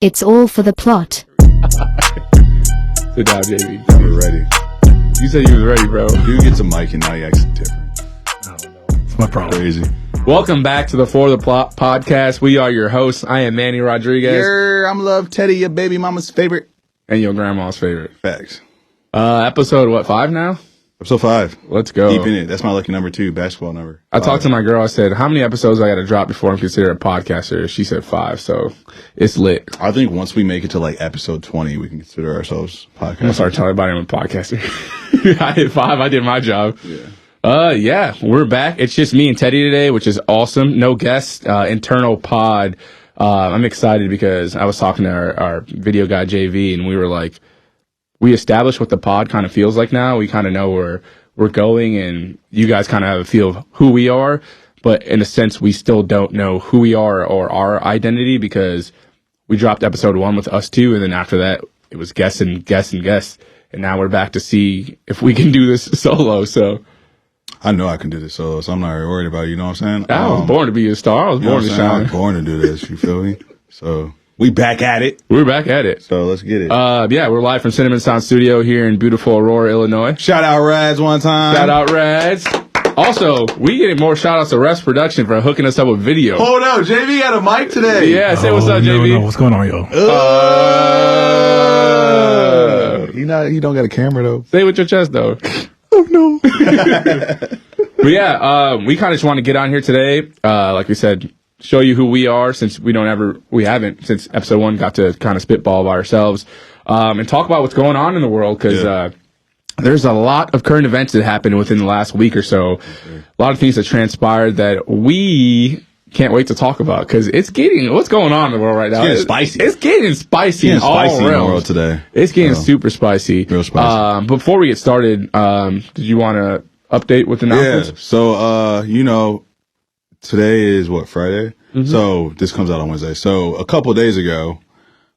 It's all for the plot. Sit down, JV. We're ready. You said you was ready, bro. You get some mic and now you acting different. I don't know. It's my problem. Crazy. Welcome back to the For the Plot podcast. We are your hosts. I am Manny Rodriguez. I'm Love Teddy, your baby mama's favorite. And your grandma's favorite. Facts. Episode, 5 now? Episode 5. Let's go. Deep in it. That's my lucky number 2, basketball number. I talked to my girl. I said, how many episodes I got to drop before I'm considered a podcaster? She said 5, so it's lit. I think once we make it to like episode 20, we can consider ourselves podcasters. I'm going to start telling everybody I'm a podcaster. I hit 5. I did my job. Yeah, we're back. It's just me and Teddy today, which is awesome. No guests, internal pod. I'm excited because I was talking to our video guy, JV, and we were like, we established what the pod kind of feels like now. We kind of know where we're going, and you guys kind of have a feel of who we are. But in a sense, we still don't know who we are or our identity because we dropped episode 1 with us two, and then after that, it was guests and guests and guests. And now we're back to see if we can do this solo. So I know I can do this solo, so I'm not worried about it. You know what I'm saying? I was born to be a star. I was born to shine. I was born to do this. You feel me? So we back at it. We're back at it. So let's get it. Yeah, we're live from Cinnamon Sound Studio here in beautiful Aurora, Illinois. Shout out Rads one time. Shout out Rads. Also, we getting more shout outs to Rest Production for hooking us up with video. Hold up, JV got a mic today. Yeah, say what's up, JV. No, what's going on, yo? He don't got a camera though. Say it with your chest though. Oh no. But yeah, we kind of just want to get on here today. Like we said, show you who we are since we haven't since episode 1 got to kind of spitball by ourselves, and talk about what's going on in the world because there's a lot of current events that happened within the last week or so. A lot of things that transpired that we can't wait to talk about because what's going on in the world right now? It's getting spicy. It's getting spicy in all realms. In the world today. It's getting super spicy. Real spicy. Before we get started, did you want to update with the announcements? Yeah. So, today is what, Friday? Mm-hmm. So this comes out on Wednesday. So a couple of days ago,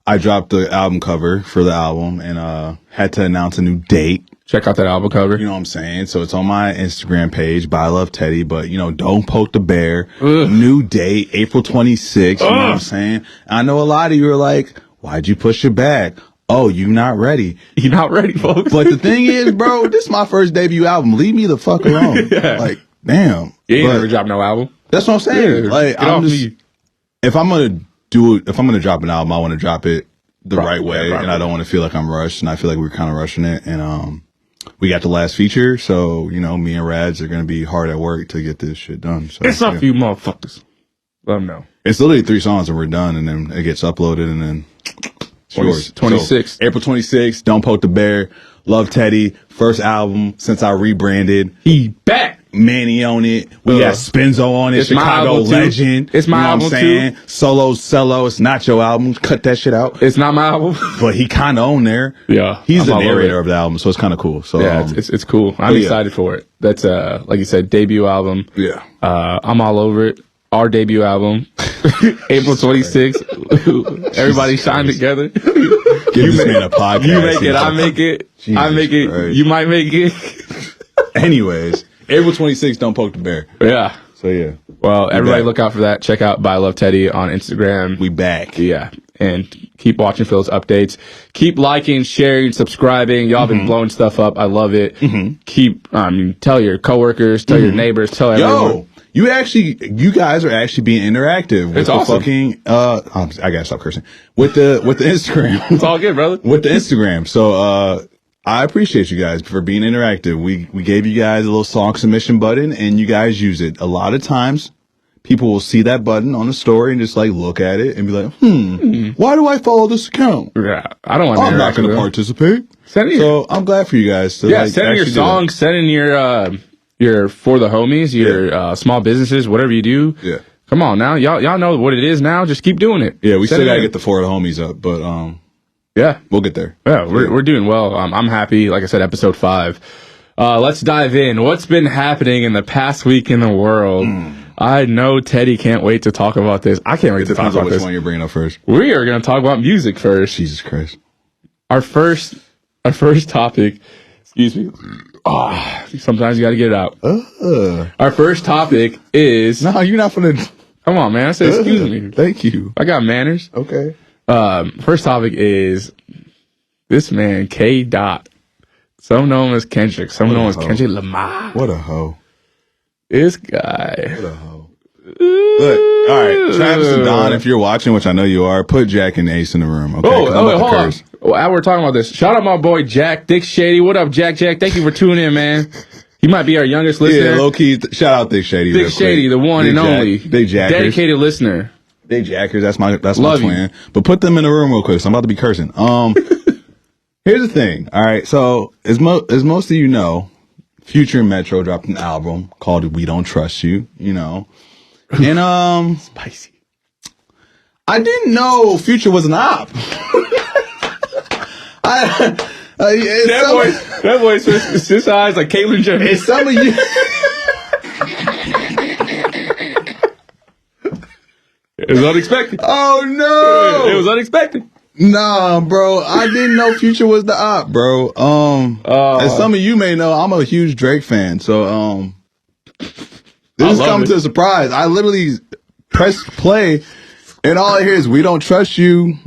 I dropped the album cover for the album and had to announce a new date. Check out that album cover. You know what I'm saying? So it's on my Instagram page, by Love Teddy, but don't poke the bear. New date, April 26th. You know what I'm saying? I know a lot of you are like, why'd you push it back? Oh, you not ready. You're not ready, folks. But the thing is, bro, this is my first debut album. Leave me the fuck alone. Yeah. Like, damn. You ain't never dropped no album. That's what I'm saying. Yeah, like, if I'm gonna drop an album, I want to drop it the right way, and I don't want to feel like I'm rushed. And I feel like we're kind of rushing it. And we got the last feature, so me and Rads are gonna be hard at work to get this shit done. So it's a few motherfuckers. Let them know. It's literally 3 songs and we're done, and then it gets uploaded, and then it's yours. 26th. So, April 26th. Don't Poke the Bear. Love Teddy. First album since I rebranded. He back. Manny on it. We got Spenzo on it. It's Chicago legend. It's my album too. Solo cello. It's not your album. Cut that shit out. It's not my album. But he kind of on there. Yeah. He's the narrator of the album, so it's kind of cool. So yeah, it's cool. I'm excited for it. That's like you said, debut album. Yeah. I'm all over it. Our debut album, April 26th. Everybody shine together. Give this man a podcast. You make it. I make it. I make it. Christ. You might make it. Anyways, April 26th, Don't Poke the Bear. Yeah. So yeah. Well, everybody look out for that. Check out By Love Teddy on Instagram. We back. Yeah. And keep watching for those updates. Keep liking, sharing, subscribing. Y'all been blowing stuff up. I love it. Keep, tell your coworkers, tell your neighbors, tell everyone. You guys are actually being interactive with it's the awesome. fucking, I gotta stop cursing. With the Instagram. It's all good, brother. With the Instagram. So, I appreciate you guys for being interactive. We gave you guys a little song submission button and you guys use it. A lot of times people will see that button on the story and just like look at it and be like, why do I follow this account? Yeah. I don't want to I'm not going to participate. So I'm glad for you guys to send in your songs, send in your for the homies, your small businesses, whatever you do. Yeah. Come on now. Y'all know what it is now. Just keep doing it. Yeah, we still got to get the 4 of the homies up, but yeah, we'll get there. Yeah, we're doing well. I'm happy. Like I said, episode 5. Let's dive in. What's been happening in the past week in the world? I know Teddy can't wait to talk about this. I can't wait to talk about which this. one you're bringing up first. We are going to talk about music first. Jesus Christ. Our first topic. Excuse me. Sometimes you got to get it out. Our first topic is. No, you're not gonna. Come on, man. I said excuse me. Thank you. I got manners. Okay. First topic is this man, K. Dot. Some know him as Kendrick. Some know him as Kendrick Lamar. What a hoe. This guy. What a hoe. Look, all right, Travis and Don, if you're watching, which I know you are, put Jack and Ace in the room. Okay, wait, hold on. While we're talking about this, shout out my boy Jack, Dick Shady. What up, Jack? Thank you for tuning in, man. He might be our youngest listener. Yeah, low key. Shout out Dick Shady. Dick Shady, the one and only. Big Jackers. Dedicated listener. Big Jackers. That's my Love twin. You. But put them in the room real quick. So I'm about to be cursing. Here's the thing. All right. So as most of you know, Future and Metro dropped an album called "We Don't Trust You." You know, and Spicy. I didn't know Future was an op. That boy switched his eyes like Caitlyn Jenner. And some of you. It was unexpected. Oh no! It was unexpected. Nah, bro. I didn't know Future was the op, bro. As some of you may know, I'm a huge Drake fan. So this is coming to a surprise. I literally press play, and all I hear is "We don't trust you,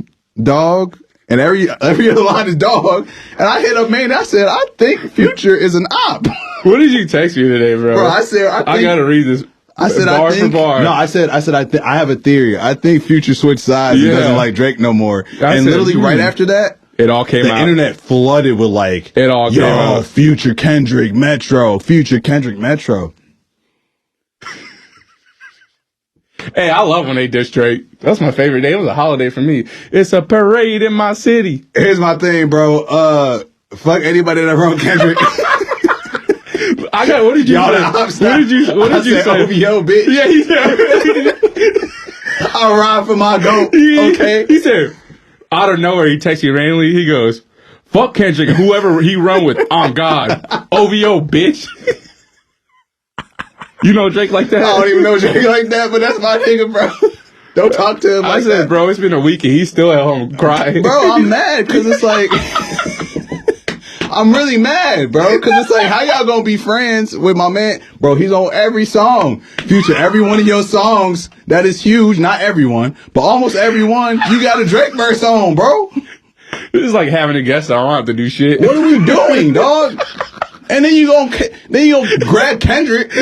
dog." And every other line is "dog." And I hit up Maine. I said, "I think Future is an op." What did you text me today, bro? Bro, I said, I gotta read this. I said, bar for bar. No, I said, I have a theory. I think Future switched sides. Yeah. He doesn't like Drake no more. And literally right after that, it all came out. The internet flooded with like, it all came out. Future Kendrick Metro, Future Kendrick Metro. Hey, I love when they diss Drake. That's my favorite day. It was a holiday for me. It's a parade in my city. Here's my thing, bro. Fuck anybody that wrote Kendrick. What did you say? What did you say? OVO, bitch. Yeah, he said. I'll ride for my goat. Okay. He said, out of nowhere, he texted you randomly. He goes, fuck Kendrick, whoever he run with, on God. OVO, bitch. You know Drake like that? I don't even know Drake like that, but that's my nigga, bro. Don't talk to him like that. I said, bro, it's been a week and he's still at home crying. Bro, I'm mad because it's like... I'm really mad, bro, because it's like, how y'all gonna be friends with my man? Bro, he's on every song. Future, every one of your songs, that is huge. Not everyone, but almost everyone, you got a Drake verse on, bro. This is like having a guest. I don't have to do shit. What are we doing, dog? And then you gonna grab Kendrick.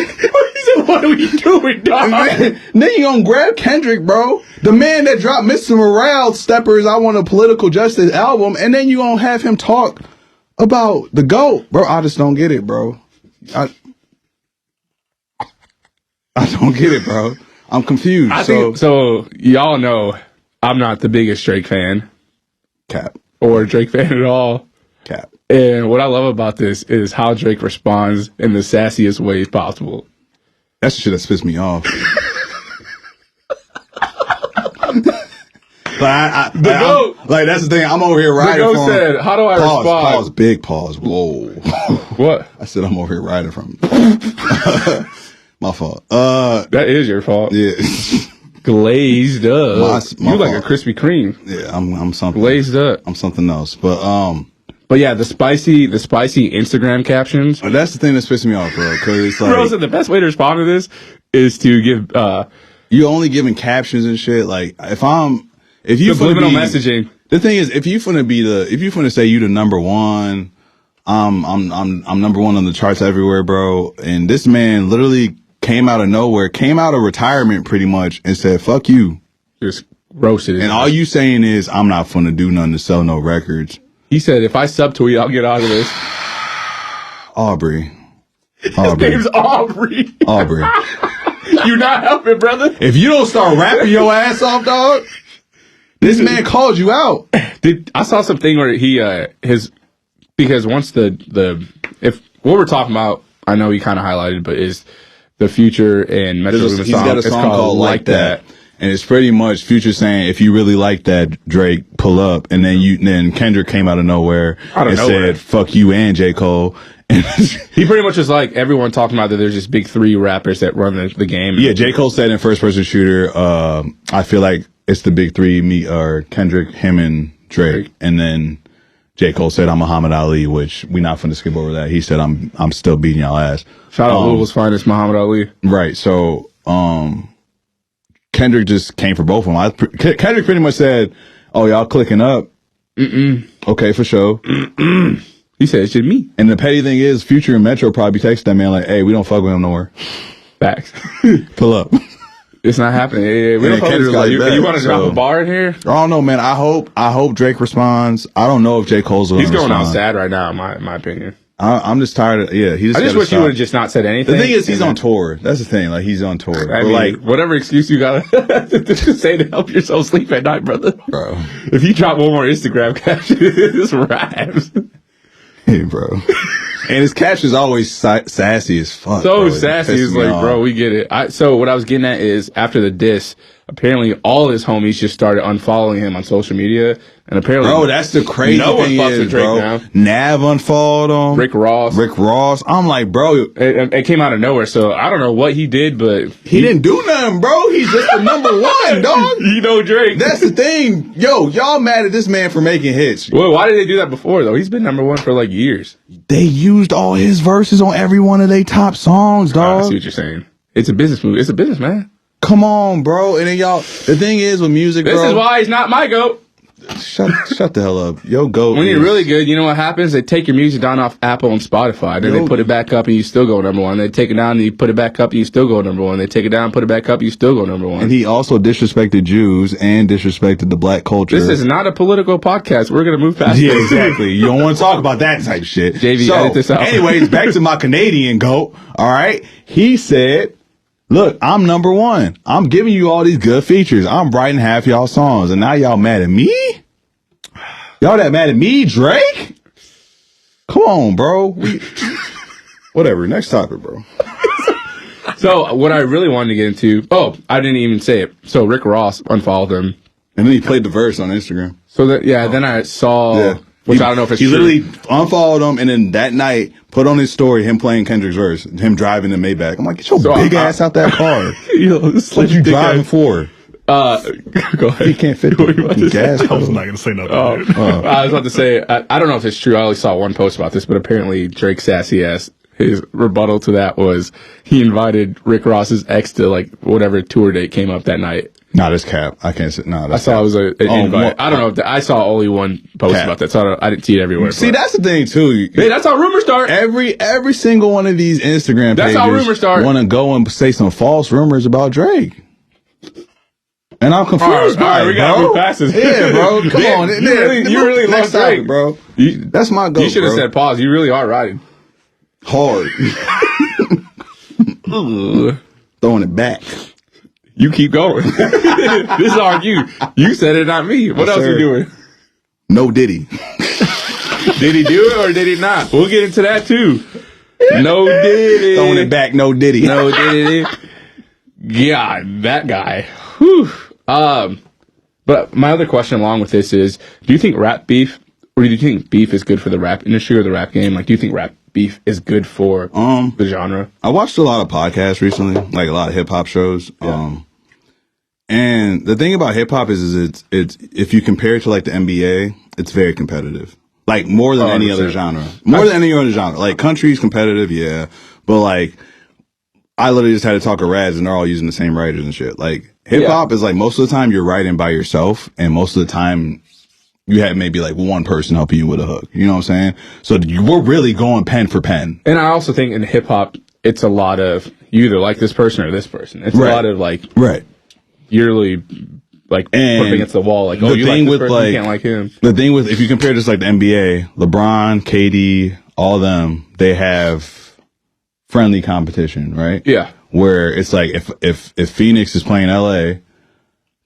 What are we doing, dog? Then you gonna grab Kendrick, bro. The man that dropped Mr. Morale, Steppers, I Want a Political Justice album, and then you gonna have him talk about the GOAT, bro. I just don't get it, bro. I don't get it, bro. I'm confused. So y'all know I'm not the biggest Drake fan. Cap. Or Drake fan at all. Cap. And what I love about this is how Drake responds in the sassiest ways possible. That's the shit that spits me off. Like, that's the thing. I'm over here riding from him. Said, how do I respond? Pause, big pause. Whoa. What? I said I'm over here riding from him. My fault. That is your fault. Yeah. Glazed up. My you like fault. a Krispy Kreme. Yeah, I'm something. Glazed up. I'm something else. But yeah, the spicy Instagram captions. That's the thing that's pissing me off, bro. Because it's like, bro, so the best way to respond to this is to give you only giving captions and shit. Like if you subliminal messaging. The thing is, if you finna say you the number one, I'm number one on the charts everywhere, bro. And this man literally came out of nowhere, came out of retirement pretty much, and said, "Fuck you." Just roasted it. And all you saying is, "I'm not finna do nothing to sell no records." He said, "If I subtweet, I'll get out of this." Aubrey. His name's Aubrey. Aubrey. You not helping, brother. If you don't start rapping your ass off, dog. This man called you out. I saw something where he because once if what we're talking about, I know he kind of highlighted, but is the Future and Metro Boomin he's got a song called Like That. And it's pretty much Future saying, if you really like that, Drake, pull up. And then Kendrick came out of nowhere and said, fuck you and J. Cole. He pretty much was like everyone talking about that there's just big three rappers that run the game. Yeah, J. Cole said in First Person Shooter, I feel like it's the big three, me or Kendrick, him, and Drake. And then J. Cole said, I'm Muhammad Ali, which we not finna skip over that. He said, I'm still beating y'all ass. Shout out Louisville's finest, Muhammad Ali. Right. So, Kendrick just came for both of them. Kendrick pretty much said, Oh, y'all clicking up? Okay, for sure. He said it's just me. And the petty thing is, Future and Metro probably text that man like, "Hey, we don't fuck with him no more. Facts. Pull up." It's not happening. Yeah, we don't fuck with Kendrick's like, like, you want to drop a bar in here? I don't know, man. I hope Drake responds. I don't know if J. Cole's going to He's respond. going out sad right now, in my opinion. I'm just tired of, he just I just wish he would have just not said anything. The thing is, he's on tour. That's the thing. Like, he's on tour. I mean, like, whatever excuse you got to say to help yourself sleep at night, brother. Bro. If you drop one more Instagram caption, this raps. Hey, bro. And his caption's always sassy as fuck. So bro. sassy. It's like, bro, we get it. So what I was getting at is, after the diss, apparently all his homies just started unfollowing him on social media. And apparently, bro, that's the crazy thing is, bro. Nav unfollowed him. Rick Ross. I'm like, bro. It came out of nowhere. So I don't know what he did, but he didn't do nothing, bro. He's just the number one, dog. You know Drake. That's the thing. Yo, y'all mad at this man for making hits. Well, why did they do that before, though? He's been number one for like years. They used all his verses on every one of their top songs, dog. I see what you're saying. It's a business move. It's a business, man. Come on, bro. And then y'all, the thing is with music, this is why he's not my GOAT. Shut the hell up. Yo, GOAT. When you're really good, you know what happens? They take your music down off Apple and Spotify. Then they put it back up and you still go number one. They take it down and you put it back up and you still go number one. They take it down, put it back up, you still go number one. And he also disrespected Jews and disrespected the black culture. This is not a political podcast. We're going to move past it. Yeah, exactly. You don't want to talk about that type of shit. JV, edit this out. Anyways, back to my Canadian GOAT. All right. He said, look, I'm number one. I'm giving you all these good features. I'm writing half y'all songs. And now y'all mad at me? Y'all that mad at me, Drake? Come on, bro. Whatever. Next topic, bro. So what I really wanted to get into, I didn't even say it. So Rick Ross unfollowed him. And then he played the verse on Instagram. So then I saw, which I don't know if it's true. He literally unfollowed him and then that night put on his story him playing Kendrick's verse, him driving the Maybach. I'm like, get your big ass out that car. What you driving for? Go ahead. He can't fit the gas. I was not going to say nothing. I was about to say, I don't know if it's true. I only saw one post about this, but apparently Drake sassy ass, his rebuttal to that was he invited Rick Ross's ex to like whatever tour date came up that night. Nah, that's cap. I can't say. Nah, I saw it was an invite. I don't know. I saw only one post about that, so I didn't see it everywhere. See, that's the thing too. Hey, that's how rumors start. Every single one of these Instagram pages. That's how rumors start. Want to go and say some false rumors about Drake. And I'm confused by it, we gotta move past this. Yeah, bro. Come on. You really love Drake, bro. That's my goal. You should have said pause. You really are riding hard. Throwing it back. You keep going. This is on you. You said it, not me. What else you doing? No Diddy. Did he do it or did he not? We'll get into that too. No Diddy. Throwing it back. No Diddy. No Diddy. Yeah, that guy. Whew. But my other question along with this is, do you think rap beef, or do you think beef is good for the rap industry or the rap game? Like, do you think rap beef is good for the genre? I watched a lot of podcasts recently, like a lot of hip hop shows. Yeah. And the thing about hip hop is it's if you compare it to like the NBA, it's very competitive. Like more than any other genre. More than any other genre. Like country's competitive, yeah. But like I literally just had to talk to Rads and they're all using the same writers and shit. Like hip hop is like most of the time you're writing by yourself and most of the time you have maybe like one person helping you with a hook. You know what I'm saying? So we're really going pen for pen. And I also think in hip hop, it's a lot of you either like this person or this person. It's a lot of like yearly like put up against the wall. Like, oh, you like this person, you can't like him. The thing with, if you compare this like the NBA, LeBron, KD, all of them, they have friendly competition, right? Yeah. Where it's like if Phoenix is playing LA,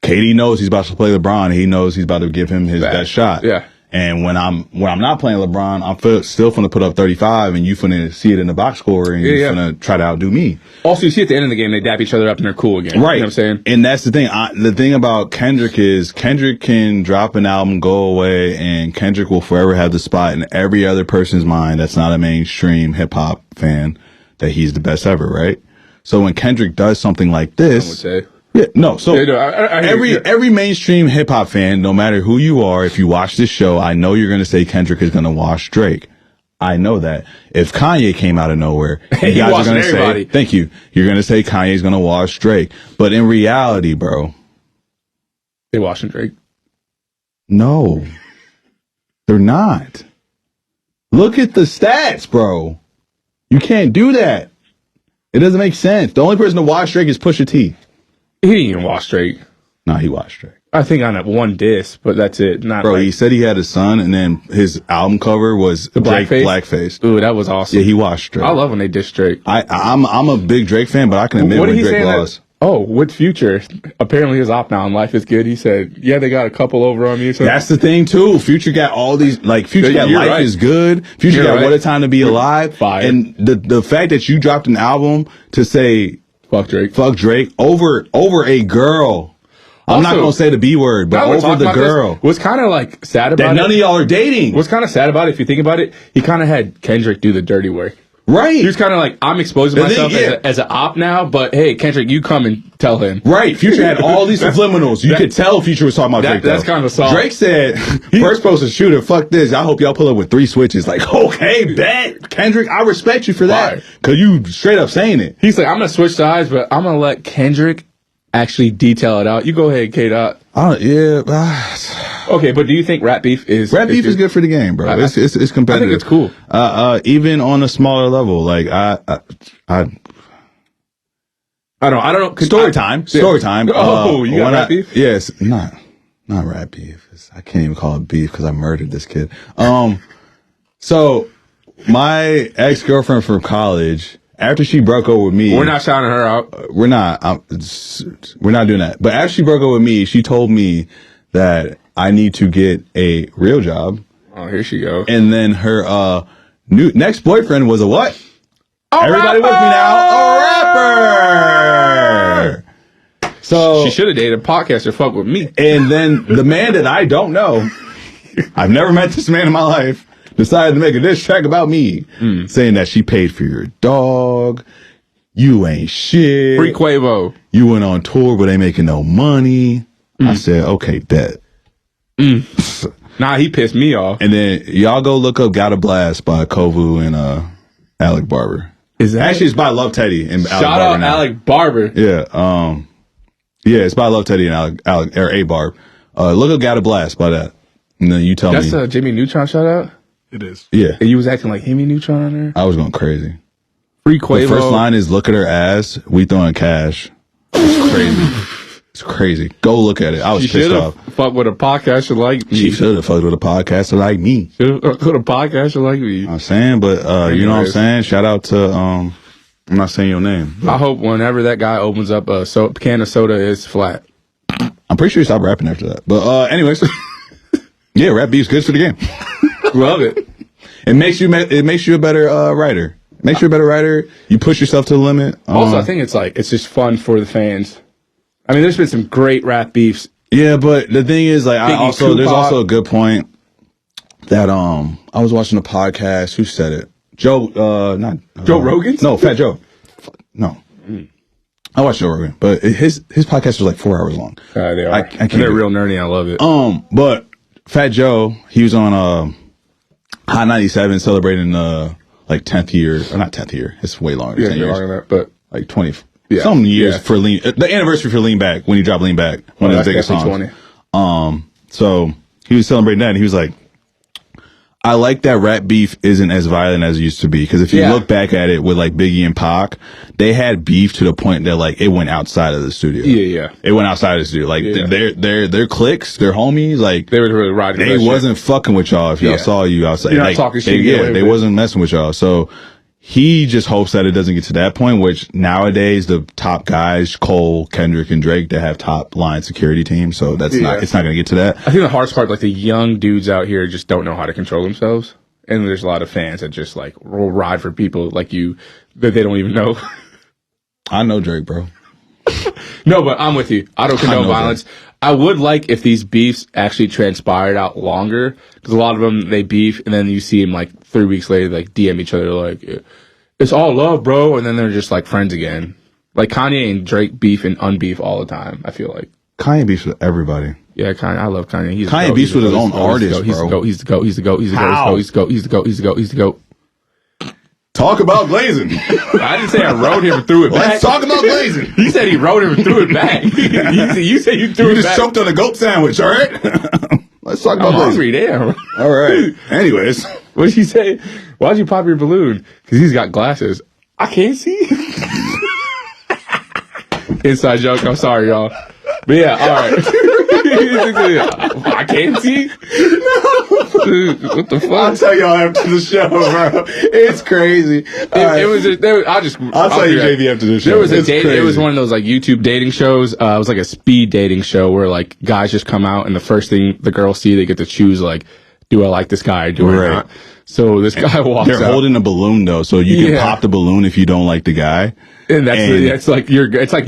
KD knows he's about to play LeBron. He knows he's about to give him his best shot. Yeah. And when I'm not playing LeBron, I'm still finna put up 35, and you finna see it in the box score, and you finna try to outdo me. Also, you see at the end of the game, they dap each other up and they're cool again. Right. You know what I'm saying? And that's the thing. The thing about Kendrick is Kendrick can drop an album, go away, and Kendrick will forever have the spot in every other person's mind that's not a mainstream hip hop fan that he's the best ever, right? So when Kendrick does something like this, I would say. Yeah, no. So I every mainstream hip hop fan, no matter who you are, if you watch this show, I know you're going to say Kendrick is going to wash Drake. I know that. If Kanye came out of nowhere, you guys are going to say, thank you. You're going to say Kanye's going to wash Drake. But in reality, bro, they washing Drake. No, they're not. Look at the stats, bro. You can't do that. It doesn't make sense. The only person to watch Drake is Pusha T. He didn't even watch Drake. No, he watched Drake. I think on that one disc, but that's it. Not Bro, like, he said he had a son, and then his album cover was Drake blackface. Ooh, that was awesome. Yeah, he watched Drake. I love when they diss Drake. I'm a big Drake fan, but I can admit when Drake lost. With Future, apparently his op now on Life is Good. He said, yeah, they got a couple over on me. So that's the thing too. Future got all these, like Future got Life is Good. Future got What a Time to Be Alive. Fire. And the fact that you dropped an album to say fuck Drake over a girl. I'm not gonna say the B word, but over the girl. What's kind of like sad about that none of y'all are dating. What's kind of sad about it, if you think about it, he kind of had Kendrick do the dirty work. Right. He was kind of like, I'm exposing myself as an op now, but hey, Kendrick, you come and tell him. Right. Future had all these subliminals. You could tell Future was talking about Drake. That's kind of soft. Drake said, first person shooter, fuck this. I hope y'all pull up with 3 switches. Like, okay, bet. Kendrick, I respect you for that. Because you straight up saying it. He's like, I'm going to switch sides, but I'm going to let Kendrick actually detail it out. You go ahead, K-Dot. Okay, but do you think rap beef is good for the game, bro? It's competitive. I think it's cool. Even on a smaller level, like I don't know. Story time. Oh, you got rap beef? Yes, not rap beef. I can't even call it beef because I murdered this kid. So my ex-girlfriend from college, after she broke up with me, we're not shouting her out. We're not doing that. But after she broke up with me, she told me that I need to get a real job. Oh, here she go. And then her next boyfriend was a what? Everybody rapper! with me now. A rapper. So she should have dated a podcaster. Fuck with me. And then the man that I don't know, I've never met this man in my life, decided to make a diss track about me, saying that she paid for your dog. You ain't shit. Free Quavo. You went on tour, but ain't making no money. I said, okay, bet. Nah, he pissed me off. And then y'all go look up "Got a Blast" by Kovu and Alec Barber. Is that actually it's by Love Teddy and Alec Shout Barber out now. Alec Barber. Yeah, it's by Love Teddy and Alec or A Barb. Look up "Got a Blast" by that. And then you tell me. That's a Jimmy Neutron shout out. It is. Yeah, and you was acting like Jimmy Neutron on there. I was going crazy. Free Quavo. The first line is "Look at her ass. We throwing cash." It's crazy. It's crazy. Go look at it. I was pissed off. Fuck with a podcaster like me. She should have fucked with a podcaster like me. Should have with a podcaster like me. I'm saying, but you know what I'm saying? Shout out to I'm not saying your name. I hope whenever that guy opens up a can of soda is flat. I'm pretty sure he stopped rapping after that. But anyways, yeah, rap beef's good for the game. Love it. It makes you a better writer. Makes you a better writer. You push yourself to the limit. Also, I think it's just fun for the fans. I mean, there's been some great rap beefs. Yeah, but the thing is, like, there's also a good point that I was watching a podcast. Who said it? Joe Rogan? No, Fat Joe. No, I watched Joe Rogan, but his podcast was like 4 hours long. They are. I can't. They're real nerdy. I love it. But Fat Joe, he was on Hot 97 celebrating like 10th year, or not 10th year. It's way longer. Yeah, 10 years. longer than that, but like 20. Yeah. Some years for Lean, the anniversary for Lean Back, when he dropped Lean Back, one of his biggest songs. 20. So he was celebrating that, and he was like, I like that rap beef isn't as violent as it used to be. Because if you look back at it with like Biggie and Pac, they had beef to the point that like it went outside of the studio. Yeah. It went outside of the studio. Like their cliques, their homies, like they were really riding. They wasn't fucking with y'all if y'all saw you outside. You're not like, talking shit. They wasn't messing with y'all. So he just hopes that it doesn't get to that point, which nowadays the top guys, Cole, Kendrick, and Drake, they have top line security teams. So it's not going to get to that. I think the hardest part, like the young dudes out here just don't know how to control themselves. And there's a lot of fans that just like will ride for people like you that they don't even know. I know Drake, bro. No, but I'm with you. I don't condone violence. Drake. I would like if these beefs actually transpired out longer, because a lot of them, they beef and then you see them like 3 weeks later, like DM each other like, it's all love, bro. And then they're just like friends again. Like Kanye and Drake beef and unbeef all the time, I feel like. Kanye beefs with everybody. Yeah, Kanye. I love Kanye. Kanye beefs with his own artist, bro. He's the GOAT. He's the GOAT. He's the GOAT. He's the GOAT. He's the GOAT. He's the GOAT. He's the GOAT. Talk about glazing. I didn't say I rode him and threw it back. Let's talk about glazing. He said he rode him and threw it back. You said you threw it back. You just choked on a goat sandwich, all right? Let's talk I'm about hungry, damn. All right. Anyways. What'd you say? Why'd you pop your balloon? Because he's got glasses. I can't see. Inside joke. I'm sorry, y'all. But yeah, all right. I can't see. Dude, what the fuck? I'll tell y'all after the show, bro. It's crazy. It was. I'll tell you, JV, after the show. There was a date. It was one of those like YouTube dating shows. It was like a speed dating show where like guys just come out and the first thing the girls see, they get to choose like, do I like this guy or do I not? So this guy walks out. They're holding a balloon though, so you can pop the balloon if you don't like the guy. And it's like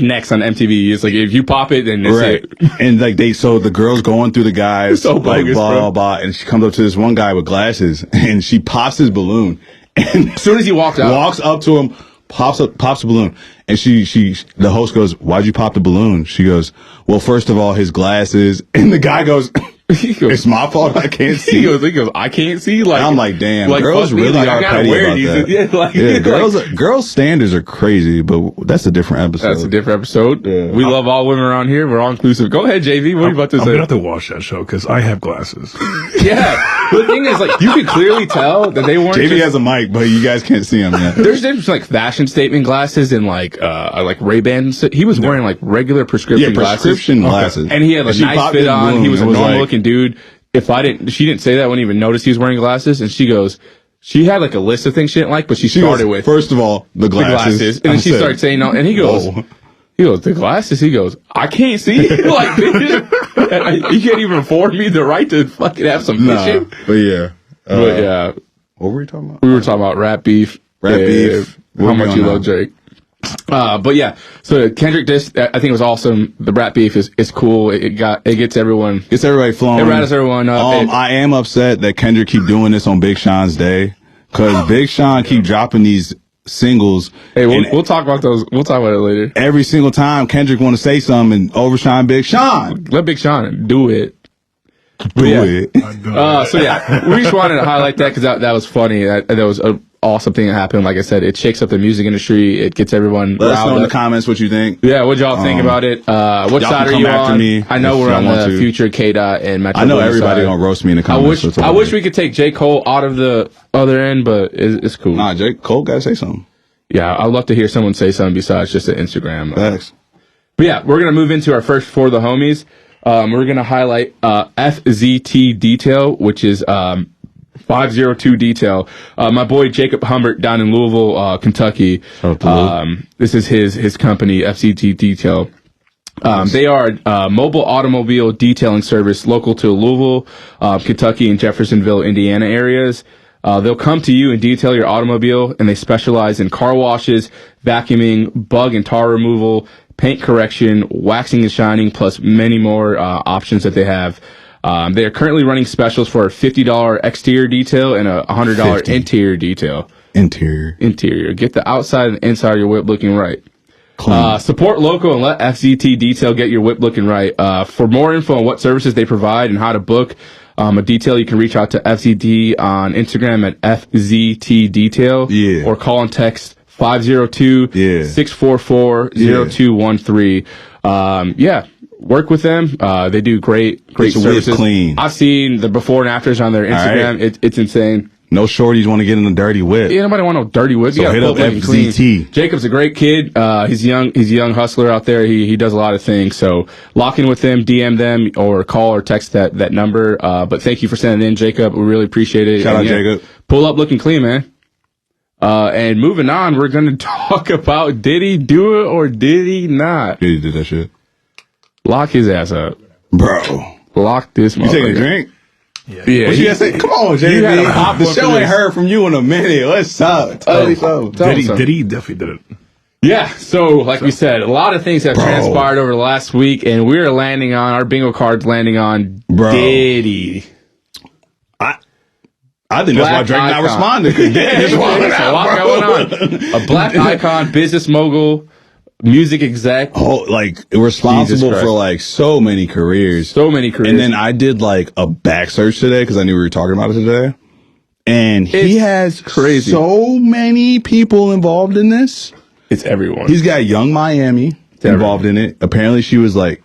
next on MTV. It's like if you pop it, then that's it. And like so the girl's going through the guys, so like bogus, blah blah, and she comes up to this one guy with glasses, and she pops his balloon. And as soon as he walks up to him, pops the balloon, and the host goes, "Why'd you pop the balloon?" She goes, "Well, first of all, his glasses," and the guy goes. It's my fault. I can't see. He goes, I can't see. Like, I'm like, damn, like, girls really are petty about that. Girls' standards are crazy, but that's a different episode. That's a different episode. Yeah. We love all women around here. We're all inclusive. Go ahead, JV. What are you about to say? I'm gonna have to watch that show because I have glasses. Yeah. But the thing is, like, you could clearly tell that they weren't. JV has a mic, but you guys can't see him yet. There's different like fashion statement glasses and like Ray-Ban. He was wearing like regular prescription glasses. And he had a nice fit on. He was a normal looking dude. She didn't say that. I wouldn't even notice he was wearing glasses. And she goes, she had like a list of things she didn't like, but she started with first of all the glasses. And then she started saying no. And he goes, the glasses. He goes, I can't see. Like, you can't even afford me the right to fucking have some vision. But yeah, what were we talking about? We were talking about rap beef. Beef. How much you love Drake. But yeah, so Kendrick diss, I think it was awesome. The rap beef is cool. It gets everybody flowing. It rattles everyone up. I am upset that Kendrick keep doing this on Big Sean's day, because Big Sean keep dropping these singles. Hey, we'll talk about those. We'll talk about it later. Every single time Kendrick want to say something and overshine Big Sean. Let Big Sean do it. Do it. So yeah, we just wanted to highlight that because that was funny. That was a awesome thing that happened. Like I said, it shakes up the music industry. It gets everyone. Let us know in the comments what you think. Yeah, what y'all think about it? What side are you on? I know we're on the future K-Dot and Metro. I know everybody gonna roast me in the comments. I wish we could take J. Cole out of the other end, but it's cool. Nah, J. Cole gotta say something. Yeah, I'd love to hear someone say something besides just an Instagram. Thanks. But yeah, we're gonna move into our first for the homies. We're gonna highlight Fct Detail, which is 502 Detail. My boy Jacob Humbert down in Louisville, Kentucky. This is his company, Fct Detail. They are a mobile automobile detailing service local to Louisville, Kentucky, and Jeffersonville, Indiana areas. They'll come to you and detail your automobile, and they specialize in car washes, vacuuming, bug and tar removal, paint correction, waxing and shining, plus many more options that they have. They are currently running specials for a $50 exterior detail and a $100 interior detail. Interior. Get the outside and inside of your whip looking right. Support local and let FCT Detail get your whip looking right. For more info on what services they provide and how to book a detail, you can reach out to FCD on Instagram at FZT Detail. Yeah. Or call and text 502-644-0213. Yeah. Work with them. They do great services. Clean. I've seen the before and afters on their Instagram. Right. It's insane. No shorties want to get in a dirty whip. Yeah, nobody want no dirty whip. So hit up FZT. Jacob's a great kid. He's a young hustler out there. He does a lot of things. So lock in with them, DM them, or call or text that number. But thank you for sending in, Jacob. We really appreciate it. Shout out, Jacob. Pull up looking clean, man. And moving on, we're going to talk about did he do it or did he not? Did he do that shit? Lock his ass up. Bro. Lock this motherfucker. You taking a drink? Yeah. What you gotta say? Come on, JB. The show ain't heard from you in a minute. What's up? Tell me something. Did he definitely did it. Yeah, so like we said, a lot of things have transpired over the last week, and we're landing on, our bingo card's landing on Diddy. I think that's why Drake not responded. There's a lot going on. A black icon, business mogul, music exec. Oh, like responsible for like so many careers. And then I did like a back search today because I knew we were talking about it today. And he has so many people involved in this. It's everyone. He's got Young Miami involved in it. Apparently she was like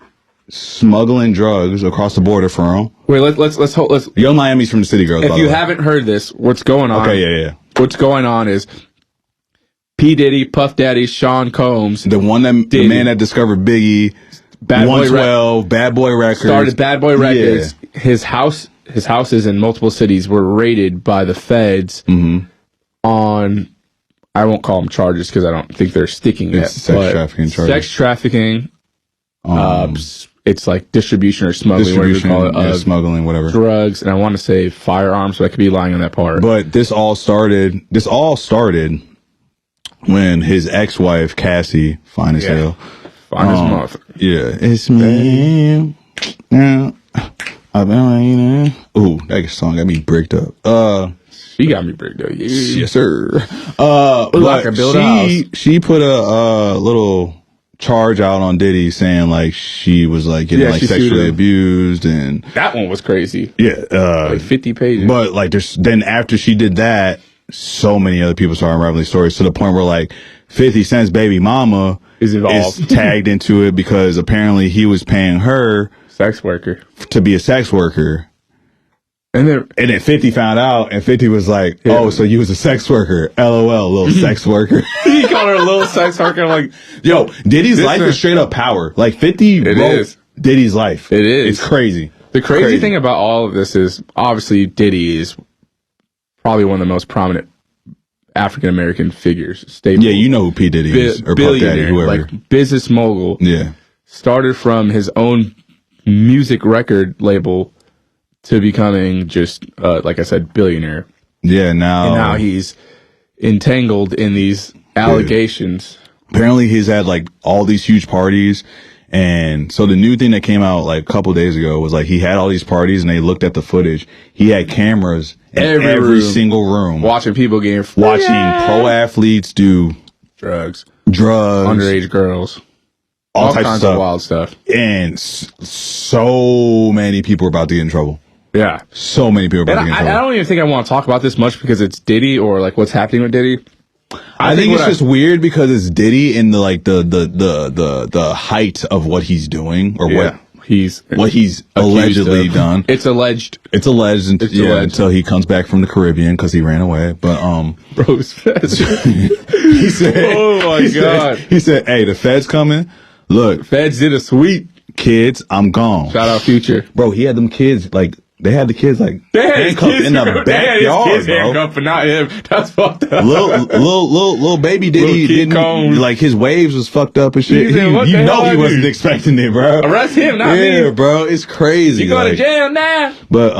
smuggling drugs across the border for him. Wait, let's hold. Young Miami's from the City Girls. If by you the way. haven't heard this, what's going on? Okay, yeah. What's going on is P. Diddy, Puff Daddy, Sean Combs, The Diddy. man that discovered Biggie, Bad Boy 112, Bad Boy Records. started Bad Boy Records. Yeah. His houses in multiple cities were raided by the feds on, I won't call them charges because I don't think they're sticking yet. Sex trafficking charges. Sex trafficking. It's like distribution or smuggling, whatever you call it. Smuggling, whatever. Drugs, and I want to say firearms, but I could be lying on that part. But this all started when his ex-wife, Cassie, fine as hell. Fine as motherfucker. Yeah, it's me. Yeah. I've been waiting. Ooh, that song got me bricked up. She got me bricked up. Yes, sir. I But could build a house. she put a little charge out on Diddy saying like she was like getting like she sued sexually him. abused and That one was crazy. yeah. Like 50 pages. But like then after she did that, so many other people started unraveling stories to the point where like 50 Cent's baby mama Is involved. tagged into it because apparently he was paying her Sex worker. to be a sex worker. And then And then 50 found out, and 50 was like, "Oh, so you was a sex worker? LOL, little sex worker." he called her a little sex worker. Like, Yo, Diddy's This life is- is straight up power. Like 50 wrote is. Diddy's life. It is. It's crazy. the crazy thing about all of this is obviously Diddy is probably one of the most prominent African American figures. Stable. Yeah, you know who P Diddy is or Puff Daddy, billionaire, whoever. like business mogul. Yeah, Started from his own music record label to becoming just, like I said, billionaire. yeah. Now, And now he's entangled in these allegations. apparently he's had like all these huge parties. And so the new thing that came out like a couple days ago was like he had all these parties and they looked at the footage. He had cameras in Every every room. single room Watching people getting watching pro athletes do drugs, drugs, underage girls, all types of kinds stuff. of wild stuff. And so many people are about to get in trouble. Yeah. So many people are about And to get in I trouble. don't even think I want to talk about this much because it's Diddy or like what's happening with Diddy. I think what it's just weird because it's Diddy in the like the height of what he's doing or what he's accused allegedly of. done. It's alleged. It's alleged, It's alleged. until he comes back from the Caribbean because he ran away. But Bros feds. he said, Oh my God. he said, "Hey, the Fed's coming. Look, Feds did a sweep. kids, I'm gone." Shout out Future. Bro, he had them kids like they had the kids like They had his handcuffed kids in the backyard, bro. handcuffed, but not him. That's fucked up. Little baby Diddy Kid didn't Combs. like his waves was fucked up and shit. He said, "What you the hell know I he wasn't do?" expecting it, bro. Arrest him, not Yeah, me. bro, it's crazy. You going to like- jail now? But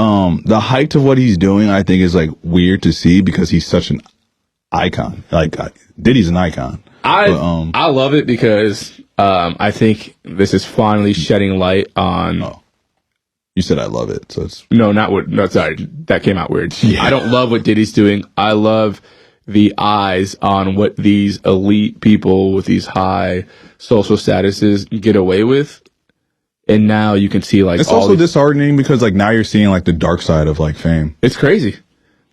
the height of what he's doing, I think, is like weird to see because he's such an icon. Like Diddy's an icon. I But, I love it because I think this is finally shedding light on. Oh. You said I love it, so it's No, not what. No, sorry, that came out weird. Yeah. I don't love what Diddy's doing. I love the eyes on what these elite people with these high social statuses get away with, and now you can see like it's all also disheartening because like now you're seeing like the dark side of like fame. It's crazy.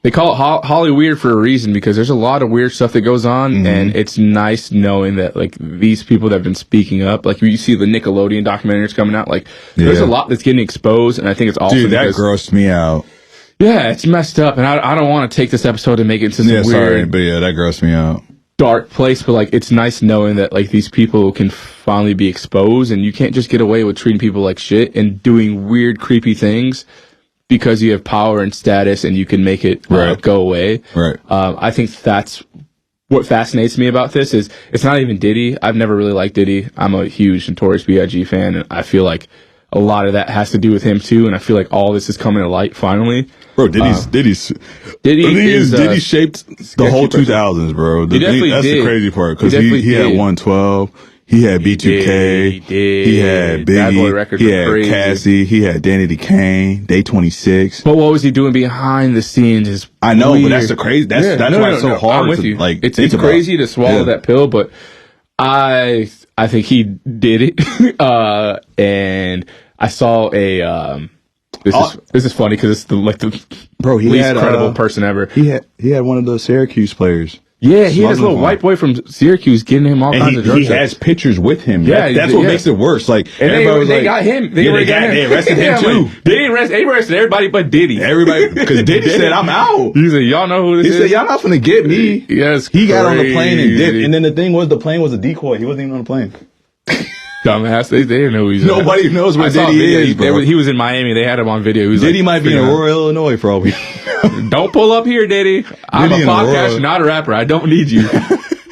They call it Holly weird for a reason because there's a lot of weird stuff that goes on, Mm-hmm. and it's nice knowing that like these people that have been speaking up, like you see the Nickelodeon documentaries coming out, like there's Yeah. a lot that's getting exposed, and I think it's also Dude, that because, grossed me out. yeah, it's messed up, and I don't want to take this episode and make it into some Yeah, weird sorry, but yeah, that grossed me out. dark place, but like it's nice knowing that like these people can finally be exposed, and you can't just get away with treating people like shit and doing weird, creepy things because you have power and status and you can make it Right. go away. Right. I think that's what fascinates me about this is it's not even Diddy. I've never really liked Diddy. I'm a huge Notorious B.I.G. fan, and I feel like a lot of that has to do with him too. And I feel like all this is coming to light finally. Bro, Diddy Diddy shaped the whole person. 2000s, bro. definitely That's did. the crazy part He because definitely he had did. 112, he had B2K, He did. he had Bad Boy Biggie, Records he were had crazy. Cassie, he had Danny Kane, Day 26. But what was he doing behind the scenes is I know, weird. but that's the crazy. That's Yeah, why it's so hard I'm with to you. like. It's think about. crazy to swallow Yeah. that pill, but I think he did it. And I saw a this is funny because it's the Bro, he least had credible person ever. He had one of the Syracuse players. Yeah, he has a Smuggling little farm. white boy from Syracuse getting him all And kinds of drugs. he has pictures with him. Yeah, That's what yeah. makes it worse. Like, And everybody was they like, got him. They yeah, already got him. They arrested him Yeah, too. like, they arrested everybody but Diddy. Everybody, because Diddy said, I'm out. He said, y'all know who this He is? said, y'all not finna get me. Yes, He got on the plane and dipped. crazy. And then the thing was, the plane was a decoy. He wasn't even on the plane. Dumbass. They didn't know who he's Nobody knows where I saw a Diddy video. is, bro. He was in Miami. They had him on video. He was Diddy like, might be in Aurora, Illinois for all we Don't pull up here, Diddy. I'm Diddy a in podcaster, Aurora. not a rapper. I don't need you.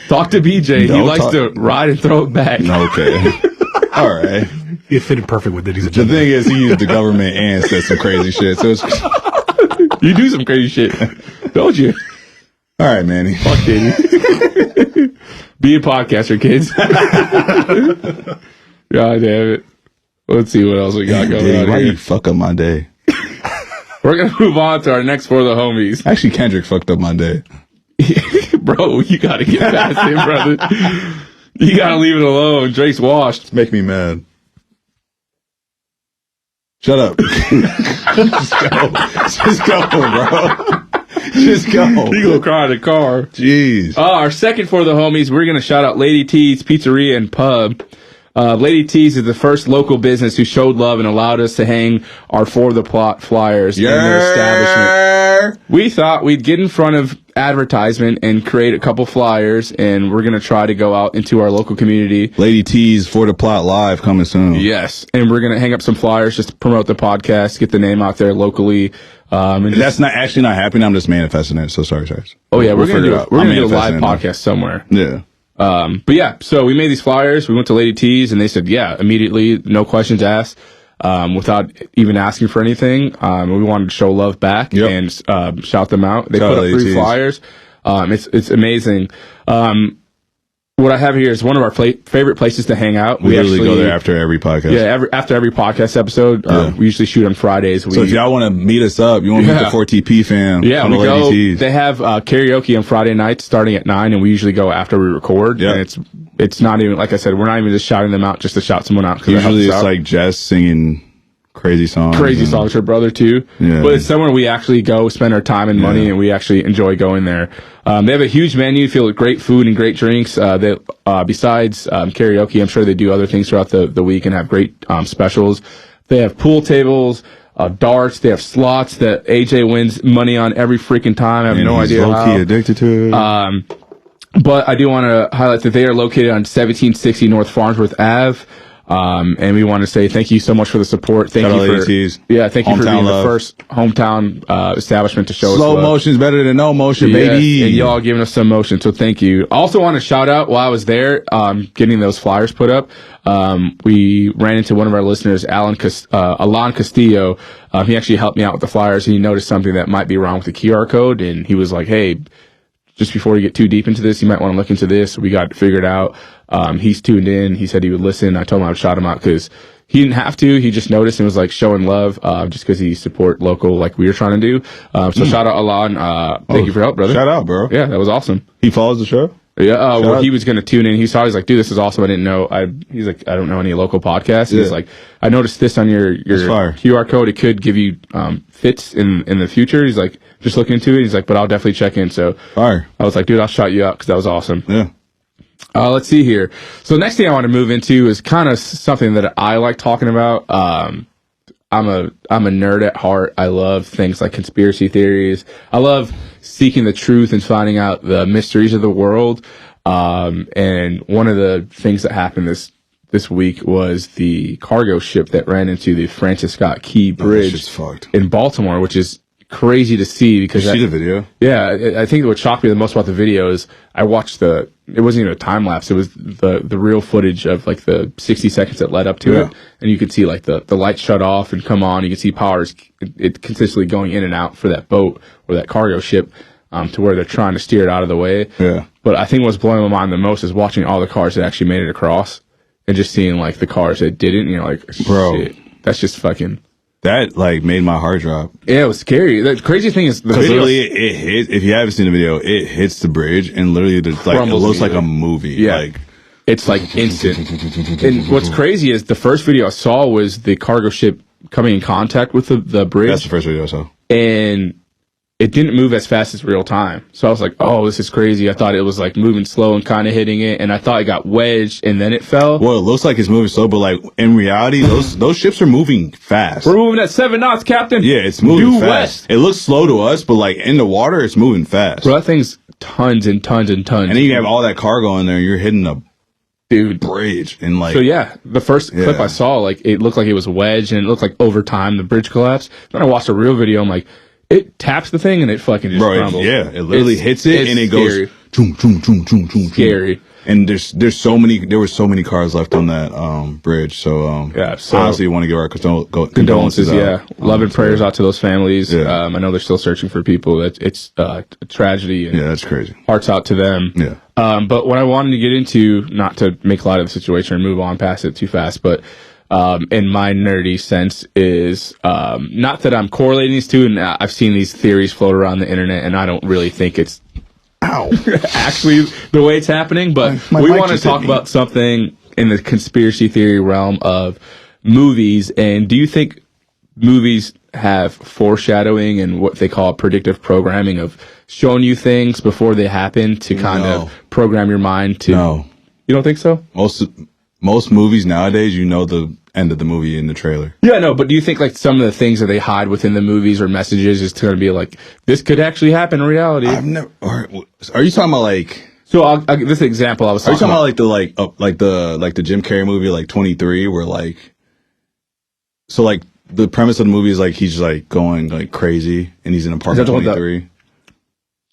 Talk to BJ. He Don't likes talk- to ride and throw it back. Okay. All right. It fitted perfect with Diddy's The agenda. thing is, he used the government and said some crazy shit. So it's You do some crazy shit, don't you? all right, Manny. Fuck Diddy. Be a podcaster, kids. God damn it. Let's see what else we got going Diddy, on why here. you fuck up my day? We're going to move on to our next for the homies. Actually, Kendrick fucked up my day. Bro, you got to get past him, brother. You got to leave it alone. Drake's washed. Make me mad. Shut up. Just go. Just go, bro. Just go. You gonna cry in the car. Jeez. Our second for the homies, we're going to shout out Lady T's Pizzeria and Pub. Lady T's is the first local business who showed love and allowed us to hang our For the Plot flyers in their establishment. We thought we'd get in front of advertisement and create a couple flyers, and we're going to try to go out into our local community. Lady T's For the Plot Live coming soon. Yes, and we're going to hang up some flyers just to promote the podcast, get the name out there locally. And That's not actually not happening. I'm just manifesting it. So sorry. oh yeah, we're figure going it to out. do I'm a live manifesting it, podcast somewhere. Yeah. But yeah, so we made these flyers. We went to Lady T's and they said, yeah, immediately, no questions asked, without even asking for anything. We wanted to show love back Yep. and, shout them out. They Shout put out up Lady 3 T's. flyers. It's amazing. What I have here is one of our favorite places to hang out. We usually go there after every podcast. Yeah, after every podcast episode. We usually shoot on Fridays. So if y'all want to meet us up, you want to meet the 4TP fam. Yeah, come we to Lady go. T's. They have karaoke on Friday nights starting at 9, and we usually go after we record. Yeah. And it's not even, like I said, we're not even just shouting them out just to shout someone out. 'cause it Usually helps it's out. like Jess singing crazy songs. Crazy and- songs for brother too. Yeah. But it's somewhere we actually go spend our time and money, Yeah. and we actually enjoy going there. They have a huge menu filled with great food and great drinks. Besides karaoke, I'm sure they do other things throughout the week and have great specials. They have pool tables, darts. They have slots that AJ wins money on every freaking time. I have And no he's idea low-key how. addicted to it. But I do want to highlight that they are located on 1760 North Farnsworth Ave. And we want to say thank you so much for the support. Thank Shout out you for, Lady T's. yeah, thank you for Hometown being love. the first hometown, establishment to show us Slow love. motion's better than no motion, Yeah, baby. and y'all giving us some motion, so thank you. Also want to shout out while I was there, getting those flyers put up. We ran into one of our listeners, Alan Castillo. He actually helped me out with the flyers, and he noticed something that might be wrong with the QR code, and he was like, "Hey, just before you get too deep into this, you might want to look into this." We got it figured out. He's tuned in. He said he would listen. I told him I would shout him out because he didn't have to. He just noticed and was like showing love, just because he support local like we were trying to do. So shout out Alon. Thank you for your help, brother. Shout out, bro. Yeah, that was awesome. He follows the show? Yeah, well, out. he was going to tune in. He saw, he's like, dude, this is awesome. I didn't know. He's like, I don't know any local podcasts. He's Yeah. like, I noticed this on your fire. QR code. It could give you, fits in the future. He's like, just look into it. He's like, but I'll definitely check in. So Fire. I was like, dude, I'll shout you out because that was awesome. Yeah. Let's see here. So next thing I want to move into is kind of something that I like talking about. I'm a nerd at heart. I love things like conspiracy theories. I love seeking the truth and finding out the mysteries of the world. And one of the things that happened this week was the cargo ship that ran into the Francis Scott Key Bridge shit's fucked. in Baltimore, which is crazy to see because Did you see the video? yeah, I think what shocked me the most about the video is I watched it wasn't even a time lapse. It was the real footage of like the 60 seconds that led up to Yeah. it. And you could see like the lights shut off and come on. You could see powers it consistently going in and out for that boat or that cargo ship, to where they're trying to steer it out of the way. Yeah. But I think what's blowing my mind the most is watching all the cars that actually made it across and just seeing like the cars that didn't, you know, like, Bro. shit, that's just fucking, That like made my heart drop. yeah, it was scary. The crazy thing is the Because video. literally it hit, if you haven't seen the video, it hits the bridge and literally it's like, it Crumbles looks like a immediately. movie. Yeah. Like, It's like instant. And what's crazy is the first video I saw was the cargo ship coming in contact with the bridge. that's the first video I saw. And it didn't move as fast as real time. So I was like, oh, this is crazy. I thought it was like moving slow and kind of hitting it, and I thought it got wedged and then it fell. Well, it looks like it's moving slow, but like in reality, those ships are moving fast. We're moving at 7 knots, Captain. Yeah, it's moving Due fast. west. It looks slow to us, but like in the water, it's moving fast. Bro, that thing's tons and tons and tons. And then you have all that cargo in there, and you're hitting a dude bridge, and like So yeah, the first clip I saw, like it looked like it was wedged, and it looked like over time the bridge collapsed. Then I watched a real video. I'm like, it taps the thing and it fucking just crumbles. it literally hits it and it scary. goes choom, choom, choom, choom, choom, Scary. And there were so many cars left on that bridge. So so honestly, you want to give our condolences. out. Love and prayers out to those families. Yeah. I know they're still searching for people. It's a tragedy. And that's crazy. Hearts out to them. Yeah. But what I wanted to get into, not to make light of the situation or move on past it too fast, but in my nerdy sense is not that I'm correlating these two, and I've seen these theories float around the internet, and I don't really think it's actually the way it's happening, but we want to talk about something in the conspiracy theory realm of movies. And do you think movies have foreshadowing and what they call predictive programming of showing you things before they happen to kind of program your mind to? No. You don't think so? Most movies nowadays, you know the end of the movie in the trailer. Yeah, no, but do you think like some of the things that they hide within the movies or messages is going to be like, this could actually happen in reality? I've never. Are you talking about like? So I'll this example I was talking about. Are you talking about like the Jim Carrey movie like 23, where like, so like the premise of the movie is like he's like going like crazy and he's in apartment 23.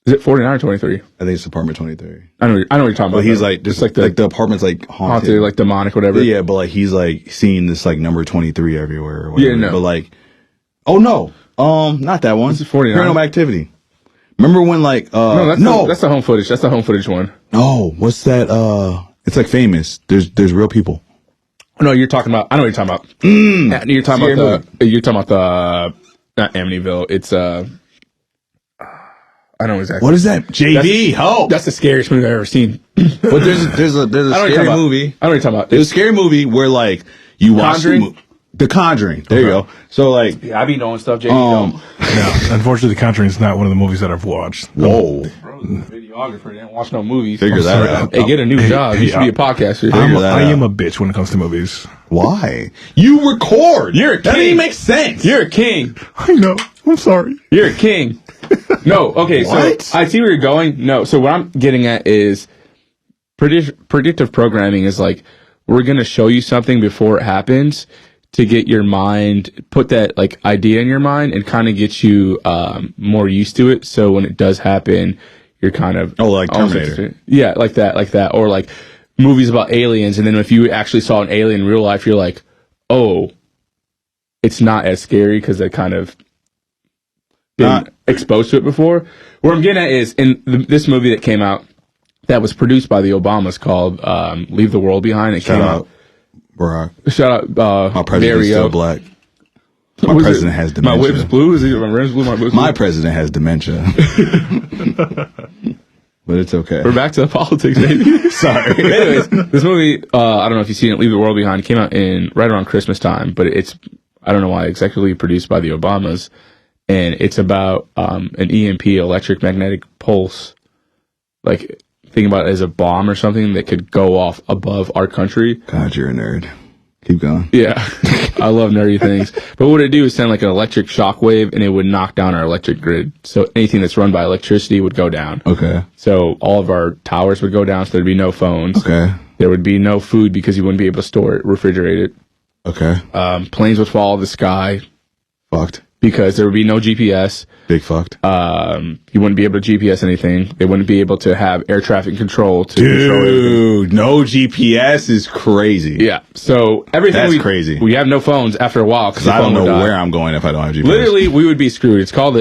Is it 49 or 23? I think it's apartment 23. I know what you're talking about. But he's like, just like the apartment's like haunted, like demonic, whatever. Yeah, but like he's like seeing this like number 23 everywhere. Or whatever. Yeah, no. But like, oh no, not that one. This is 49. Paranormal Activity. Remember when like that's the home footage. That's the home footage one. No, what's that? It's like famous. There's real people. No, you're talking about. I know what you're talking about. You're talking about the not Amityville. It's I know exactly. What is that? JV. That's the scariest movie I've ever seen. But there's a scary movie. I know what you're talking about. There's a scary movie where like you watch The Conjuring. There you go. So like, I be knowing stuff. JV don't. Yeah, unfortunately, The Conjuring is not one of the movies that I've watched. Whoa. Bro, the videographer didn't watch no movies. Figure that out. Hey, get a new job. You should be a podcaster. I am a bitch when it comes to movies. Why? You record. You're a king. That doesn't even make sense. You're a king. I know. I'm sorry. You're a king. No, okay, What? so I see where you're going. No, so what I'm getting at is predictive programming is like, we're going to show you something before it happens to get your mind, put that like idea in your mind and kind of get you more used to it. So when it does happen, you're kind of... Oh, like Terminator. Yeah, like that. Or like movies about aliens. And then if you actually saw an alien in real life, you're like, oh, it's not as scary because they kind of... been exposed to it before. What I'm getting at is in this movie that came out that was produced by the Obamas called Leave the World Behind. It came out. Barack. Shout out. My president's still black. My president has dementia. My whip's blue. Is it my rim's blue? My whip's blue. My president has dementia. But it's okay. We're back to the politics, baby. Sorry. Anyways, this movie, I don't know if you've seen it, Leave the World Behind. It came out right around Christmas time, but it's, I don't know why, executively produced by the Obamas. And it's about an EMP, electric magnetic pulse, like think about it as a bomb or something that could go off above our country. God, you're a nerd. Keep going. Yeah, I love nerdy things. But what it do is send like an electric shock wave, and it would knock down our electric grid. So anything that's run by electricity would go down. Okay. So all of our towers would go down, so there'd be no phones. Okay. There would be no food because you wouldn't be able to store it, refrigerate it. Okay. Planes would fall out of the sky. Fucked. Because there would be no GPS. Big fucked. You wouldn't be able to GPS anything. They wouldn't be able to have air traffic control to control everything. Dude, no GPS is crazy. Yeah. So everything That's crazy. We have no phones after a while because I don't know where I'm going if I don't have GPS. Literally, we would be screwed. It's called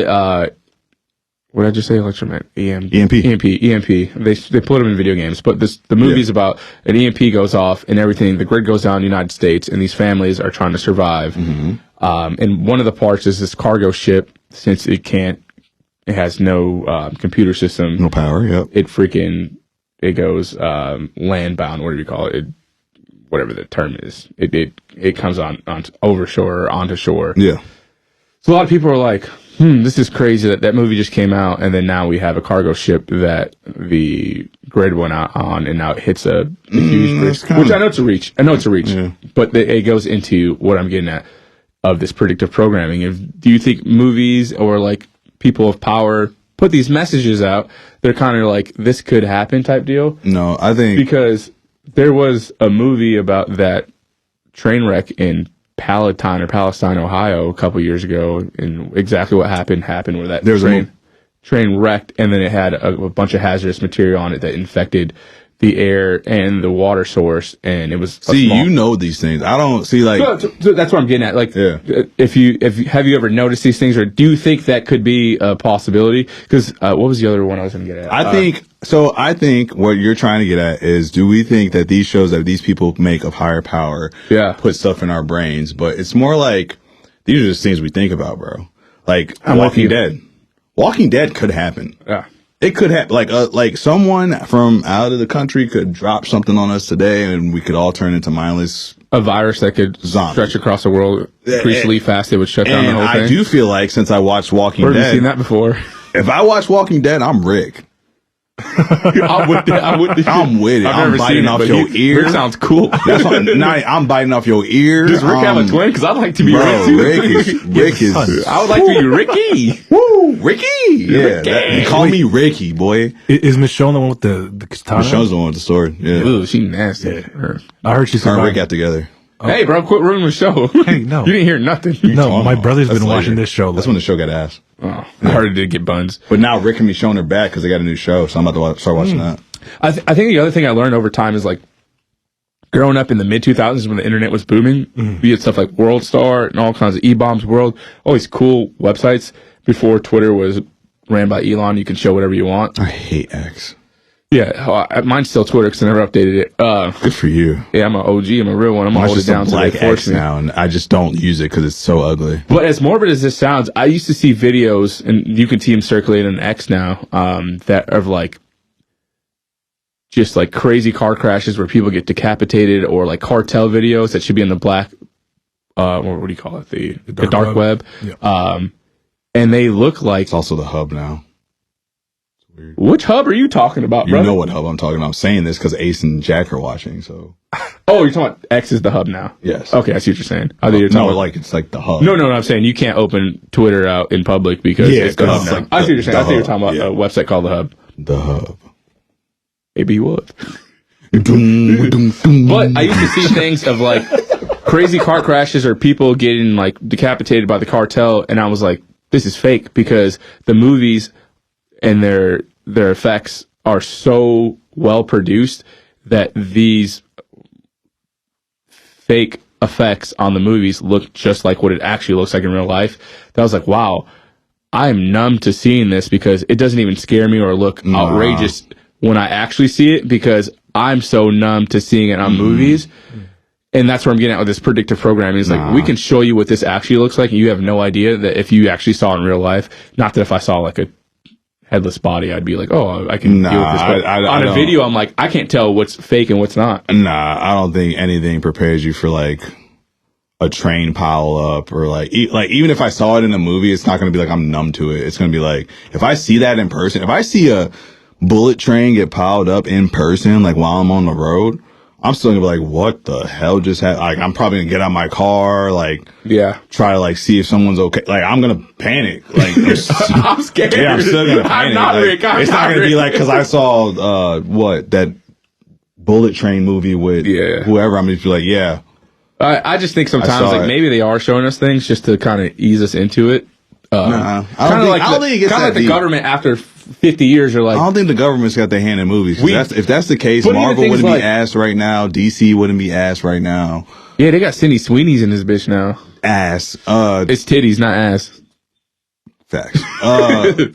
what did I just say? Electro Man. EMP. They put them in video games, but the movie's about an EMP goes off and everything. The grid goes down in the United States, and these families are trying to survive. Mm-hmm. And one of the parts is this cargo ship, since it has no computer system. No power, yep. It goes land-bound, what do you call it? Whatever the term is. It comes on over shore or onto shore. Yeah. So a lot of people are like, this is crazy that movie just came out, and then now we have a cargo ship that the grid went out on, and now it hits a huge risk, which I know it's a reach. Yeah. But it goes into what I'm getting at of this predictive programming. Do you think movies or like people of power put these messages out? They're kind of like, this could happen type deal. No, I think Because there was a movie about that train wreck in Palestine, Ohio, a couple years ago, and exactly what happened where that There was train wrecked, and then it had a bunch of hazardous material on it that infected the air and the water source, and it was you know these things. I don't see like so that's what I'm getting at. Like, Yeah. if you have you ever noticed these things, or do you think that could be a possibility? Because what was the other one I was going to get at? I think what you're trying to get at is, do we think that these shows that these people make of higher power put stuff in our brains? But it's more like, these are just things we think about, bro. Like Walking Dead. Walking Dead could happen. Yeah. It could happen. Like someone from out of the country could drop something on us today, and we could all turn into mindless. A virus that could Zombies. stretch across the world appreciably fast, it would shut down the whole thing. I do feel like, since I watched Walking Where Dead, have you seen that before? if I watch Walking Dead, I'm Rick. I'm with it. I'm with it. I've I'm never biting seen off it, your but ear. Rick sounds cool. That's what, I'm biting off your ear. Does Rick have a twin? Because I'd like to be Bro, Rick too. Rick is. I would like to be Ricky. Woo, Ricky. Yeah, Ricky. call me Ricky, boy. Is Michonne the one with the katana? Michonne's the one with the sword. Yeah, Ooh, she nasty. I heard she's her and survived. Rick got together. Hey, bro, quit ruining the show. Hey, no. You didn't hear nothing. No, my brother's That's been watching later. this show. That's when the show got ass. Oh, I heard it did get buns. But now Rick and Michonne are back because they got a new show, so I'm about to start watching that. I think the other thing I learned over time is, like, growing up in the mid 2000s when the internet was booming, we had stuff like World Star and all kinds of E-Bombs World, all these cool websites before Twitter was ran by Elon. You can show whatever you want. I hate X. Yeah, mine's still Twitter because I never updated it. Good for you. Yeah, I'm an OG. I'm a real one. I'm gonna Mine's hold it just a down to black they force X me. now, and I just don't use it because it's so ugly. But as morbid as this sounds, I used to see videos, and you can see them circulating on X now, that of like just like crazy car crashes where people get decapitated, or like cartel videos that should be in the black, or what do you call it, the dark web. Yeah. And they look like. It's also the hub now. Which hub are you talking about, You brother? know what hub I'm talking about. I'm saying this because Ace and Jack are watching, so. Oh, you're talking about X is the hub now. Yes. Okay, I see what you're saying. I think you're talking No, about, like, it's like the hub. No, I'm saying you can't open Twitter out in public because Yeah, it's the hub it's now. like I see what you're saying. I the think you're hub, talking about a website called the Hub. The hub. Maybe you would. But But I used to see things of like crazy car crashes or people getting like decapitated by the cartel, and I was like, this is fake, because the movies and their effects are so well produced that these fake effects on the movies look just like what it actually looks like in real life. That I was like, wow, I'm numb to seeing this because it doesn't even scare me or look outrageous when I actually see it, because I'm so numb to seeing it on movies. And that's where I'm getting at with this predictive programming. It's like, we can show you what this actually looks like, and you have no idea that if you actually saw it in real life, not that if I saw like a headless body, I'd be like, oh, I can deal with this. But on a video, I'm like, I can't tell what's fake and what's not. Nah, I don't think anything prepares you for like a train pile up, or like even if I saw it in a movie, it's not going to be like I'm numb to it. It's going to be like, if I see that in person, if I see a bullet train get piled up in person, like while I'm on the road, I'm still gonna be like, what the hell just happened? Like, I'm probably gonna get out of my car, like, try to like see if someone's okay. Like, I'm gonna panic. Like, I'm scared. Yeah, I'm still gonna panic. I'm not like, Rick. it's not gonna be like, cause I saw, that bullet train movie with whoever. I'm gonna be like, yeah. I just think sometimes like maybe they are showing us things just to kind of ease us into it. I don't think it gets kind of that like the deep. government after 50 years are like, I don't think the government's got their hand in movies. If that's the case, but even Marvel things wouldn't like- be asked right now. DC wouldn't be asked right now. yeah, they got Cindy Sweeney's in this bitch now. Ass. It's titties, not ass. Facts. But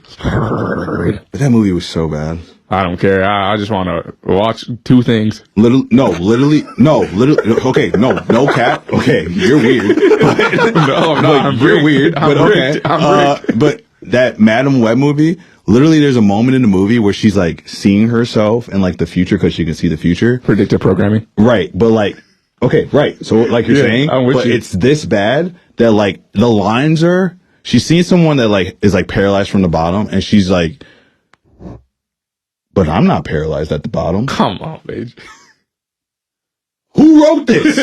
that movie was so bad. I don't care. I just want to watch two things. Literally. Okay, no cap. Okay, you're weird. I'm You're Rick. weird. I'm But okay. Rick. I'm Rick. But that Madam Web movie, literally, there's a moment in the movie where she's like seeing herself in like the future because she can see the future. Predictive programming. Right, but like, okay, right. So like you're saying, I'm with but you. it's this bad that like the lines are she's seen someone that like is like paralyzed from the bottom, and she's like, but I'm not paralyzed at the bottom. Come on, bitch. Who wrote this?